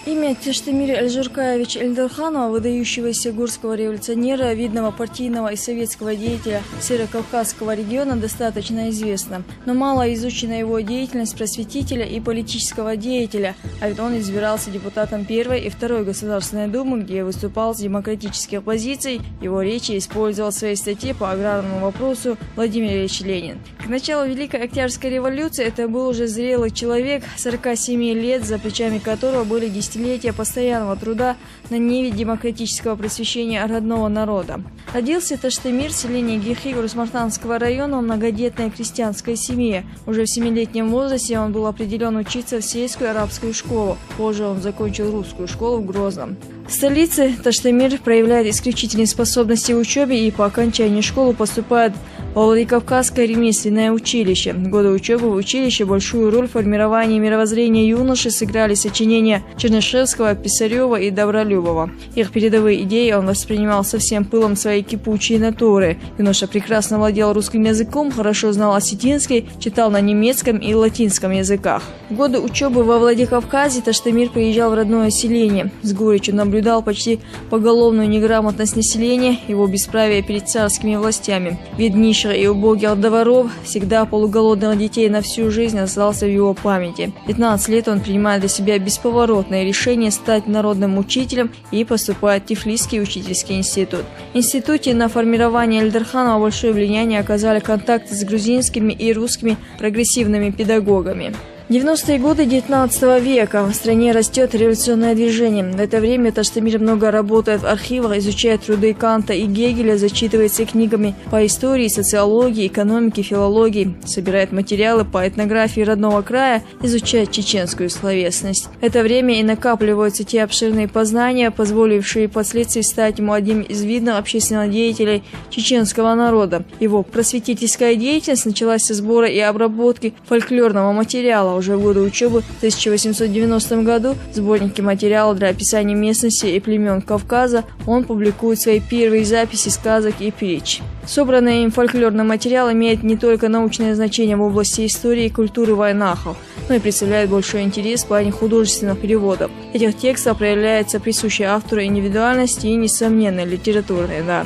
Имя Таштамира Эльжуркаевича Эльдарханова, выдающегося гурского революционера, видного партийного и советского деятеля Северокавказского региона, достаточно известно. Но мало изучена его деятельность просветителя и политического деятеля, а ведь он избирался депутатом Первой и Второй Государственной Думы, где выступал с демократических позиций. Его речи использовал в своей статье по аграрному вопросу Владимир Ильич Ленин. К началу Великой Октябрьской революции это был уже зрелый человек, 47 лет, за плечами которого были десятилетия постоянного труда на ниве демократического просвещения родного народа. Родился Таштамир в селении Гихи Гурусмартанского района в многодетной крестьянской семье. Уже в 7-летнем возрасте он был определен учиться в сельскую арабскую школу. Позже он закончил русскую школу в Грозном. В столице Таштамир проявляет исключительные способности в учебе и по окончании школы поступает во Владикавказское ремесленное училище. Годы учебы в училище большую роль в формировании мировоззрения юноши сыграли сочинения Чернышевского, Писарева и Добролюбова. Их передовые идеи он воспринимал со всем пылом своей кипучей натуры. Юноша прекрасно владел русским языком, хорошо знал осетинский, читал на немецком и латинском языках. В годы учебы во Владикавказе Таштамир приезжал в родное селение. С горечью наблюдал почти поголовную неграмотность населения, его бесправие перед царскими властями. Вид нищих и убогих дворов, всегда полуголодных детей на всю жизнь остался в его памяти. 15 лет он принимает для себя бесповоротное решение стать народным учителем и поступает в Тифлисский учительский институт. В институте на формирование Эльдарханова большое влияние оказали контакты с грузинскими и русскими прогрессивными педагогами. 90-е годы 19 века. В стране растет революционное движение. В это время Таштамир много работает в архивах, изучает труды Канта и Гегеля, зачитывается книгами по истории, социологии, экономике, филологии, собирает материалы по этнографии родного края, изучает чеченскую словесность. В это время и накапливаются те обширные познания, позволившие впоследствии стать ему одним из видных общественных деятелей чеченского народа. Его просветительская деятельность началась со сбора и обработки фольклорного материала. Уже в годы учебы в 1890 году в сборнике материала для описания местности и племен Кавказа он публикует свои первые записи сказок и притч. Собранный им фольклорный материал имеет не только научное значение в области истории и культуры вайнахов, но и представляет большой интерес в плане художественных переводов. В этих текстах проявляется присущая автору индивидуальность и несомненный литературный дар.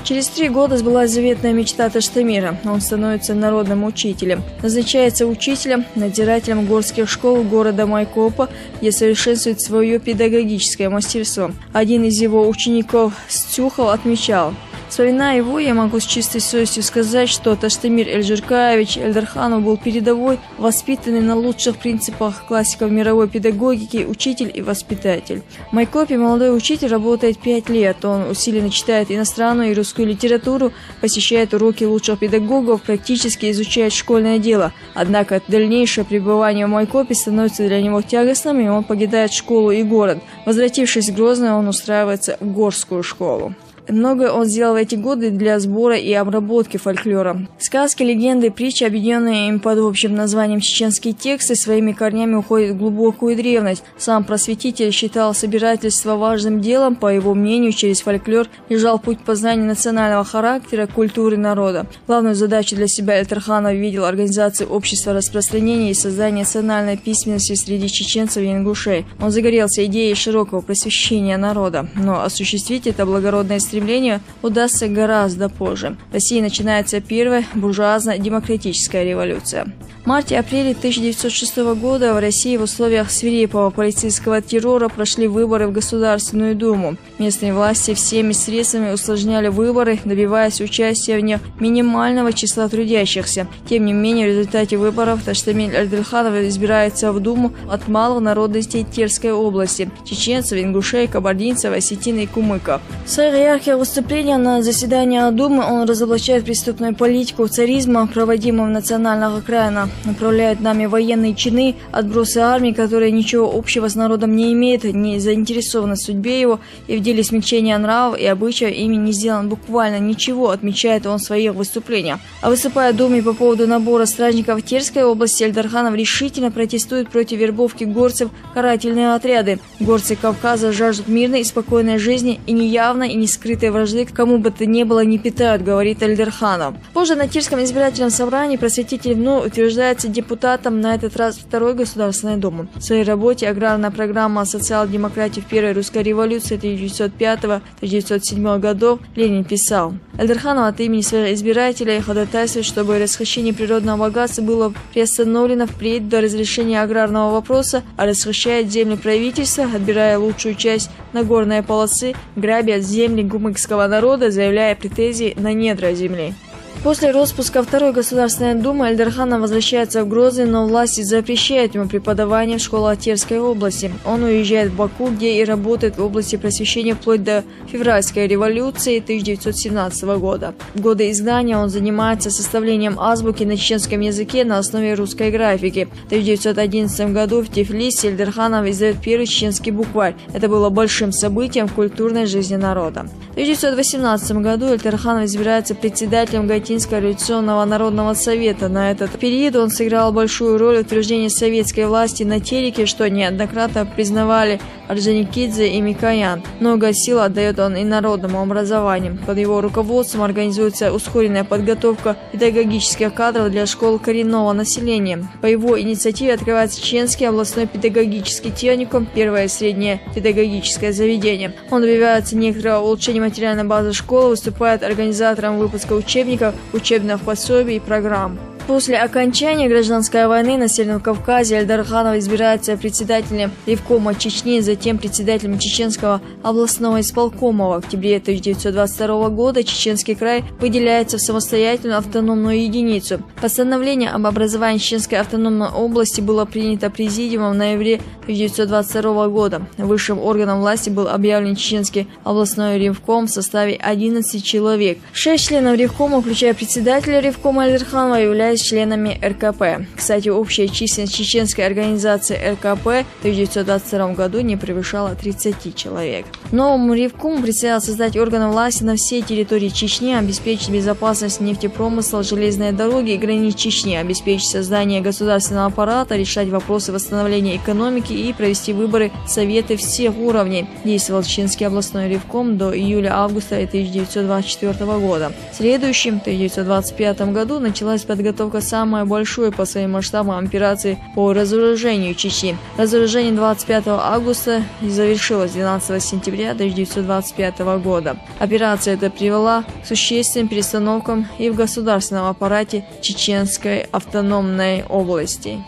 Через 3 года сбылась заветная мечта Таштамира. Он становится народным учителем. Назначается учителем, надзирателем горских школ города Майкопа, где совершенствует свое педагогическое мастерство. Один из его учеников, Стюхов, отмечал: вспоминая его, я могу с чистой совестью сказать, что Таштамир Эльжиркаевич Эльдарханов был передовой, воспитанный на лучших принципах классиков мировой педагогики, учитель и воспитатель. В Майкопе молодой учитель работает 5 лет. Он усиленно читает иностранную и русскую литературу, посещает уроки лучших педагогов, практически изучает школьное дело. Однако дальнейшее пребывание в Майкопе становится для него тягостным, и он покидает школу и город. Возвратившись в Грозный, он устраивается в горскую школу. Многое он сделал в эти годы для сбора и обработки фольклора. Сказки, легенды, притчи, объединенные им под общим названием чеченские тексты, своими корнями уходят в глубокую древность. Сам просветитель считал собирательство важным делом. По его мнению, через фольклор лежал путь познания национального характера, культуры народа. Главную задачу для себя Эльдарханов видел организацию общества распространения и создания национальной письменности среди чеченцев и ингушей. Он загорелся идеей широкого просвещения народа, но осуществить это благородное стремление удастся гораздо позже. В России начинается первая буржуазно-демократическая революция. В марте-апреле 1906 года в России в условиях свирепого полицейского террора прошли выборы в Государственную Думу. Местные власти всеми средствами усложняли выборы, добиваясь участия в них минимального числа трудящихся. Тем не менее, в результате выборов Таштамир Эльдарханов избирается в Думу от малых народностей Терской области – чеченцев, ингушей, кабардинцев, осетин и кумыков. В своих ярких выступлениях на заседании Думы он разоблачает преступную политику царизма, проводимую в национальных окраинах, направляет нами военные чины, отбросы армии, которые ничего общего с народом не имеют, не заинтересованы в судьбе его, и в деле смягчения нравов и обычаев ими не сделано буквально ничего, отмечает он в своих выступлениях. А выступая в Думе по поводу набора стражников Терской области, Эльдарханов решительно протестует против вербовки горцев в карательные отряды. Горцы Кавказа жаждут мирной и спокойной жизни, и ни явной, и не скрытой вражды к кому бы то ни было не питают, говорит Эльдарханов. Позже на Тирском избирательном собрании просветитель вновь утверждается депутатом, на этот раз Второй Государственной Думы. В своей работе «Аграрная программа социал-демократии в Первой русской революции 1905-1907 годов» Ленин писал: Эльдарханов от имени своих избирателей ходатайствует, чтобы расхищение природного богатства было приостановлено впредь до разрешения аграрного вопроса, а расхищает земли правительства, отбирая лучшую часть Нагорной полосы, грабят земли гумыкского народа, заявляя претензии на недра земли. После распуска Второй Государственной Думы Эльдарханов возвращается в Грозный, но власти запрещают ему преподавание в школах Терской области. Он уезжает в Баку, где и работает в области просвещения вплоть до февральской революции 1917 года. В годы изгнания он занимается составлением азбуки на чеченском языке на основе русской графики. В 1911 году в Тифлисе Эльдарханов издает первый чеченский букварь. Это было большим событием в культурной жизни народа. В 1918 году Эльдарханов избирается председателем Гатинского революционного народного совета. На этот период он сыграл большую роль в утверждении советской власти на Тереке, что неоднократно признавали Орджоникидзе и Микоян. Много сил отдает он и народному образованию. Под его руководством организуется ускоренная подготовка педагогических кадров для школ коренного населения. По его инициативе открывается Чеченский областной педагогический техникум, первое среднее педагогическое заведение. Он добивается некоторого улучшения материальной базы школы, выступает организатором выпуска учебников, учебных пособий и программ. После окончания гражданской войны на Северном Кавказе Эльдар Ханов избирается председателем Ревкома Чечни, затем председателем Чеченского областного исполкома. В октябре 1922 года Чеченский край выделяется в самостоятельную автономную единицу. Постановление об образовании Чеченской автономной области было принято президиумом в ноябре 1922 года. Высшим органом власти был объявлен Чеченский областной Ревком в составе 11 человек. 6 членов Ревкома, включая председателя Ревкома Эльдара Ханова, являются членами РКП. Кстати, общая численность чеченской организации РКП в 1922 году не превышала 30 человек. Новому Ревкому предстояло создать органы власти на всей территории Чечни, обеспечить безопасность нефтепромысла, железной дороги и границ Чечни, обеспечить создание государственного аппарата, решать вопросы восстановления экономики и провести выборы Советы всех уровней. Действовал Чеченский областной Ревком до июля-августа 1924 года. В следующем, 1925 году, началась подготовка самой большой по своим масштабам операции по разоружению Чечни. Разоружение 25 августа и завершилось 12 сентября 1925 года. Операция эта привела к существенным перестановкам и в государственном аппарате Чеченской автономной области.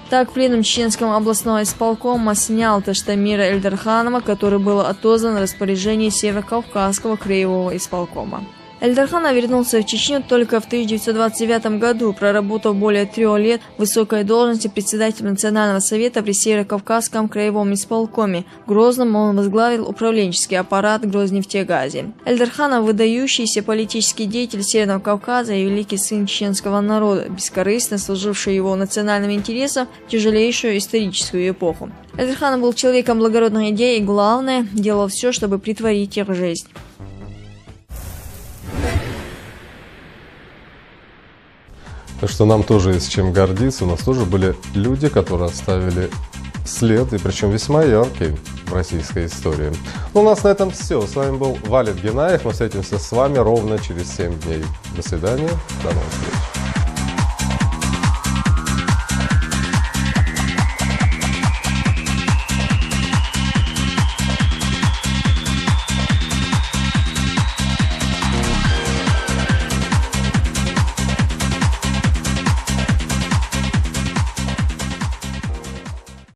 Так, пленум Чеченского областного исполкома снял Таштамира Эльдара Ханова, который был отозван в распоряжение Северокавказского краевого исполкома. Эльдар Ханов вернулся в Чечню только в 1929 году, проработав более 3 лет в высокой должности председателя Национального совета при Северокавказском краевом исполкоме. В Грозном он возглавил управленческий аппарат Грознефтегазе. Эльдар Ханов – выдающийся политический деятель Северного Кавказа и великий сын чеченского народа, бескорыстно служивший его национальным интересам в тяжелейшую историческую эпоху. Эльдар Ханов был человеком благородных идей и, главное, делал все, чтобы претворить их в жизнь. Так что нам тоже есть чем гордиться. У нас тоже были люди, которые оставили след, и причем весьма яркий в российской истории. Ну, у нас на этом все. С вами был Валид Генаев. Мы встретимся с вами ровно через 7 дней. До свидания. До новых встреч.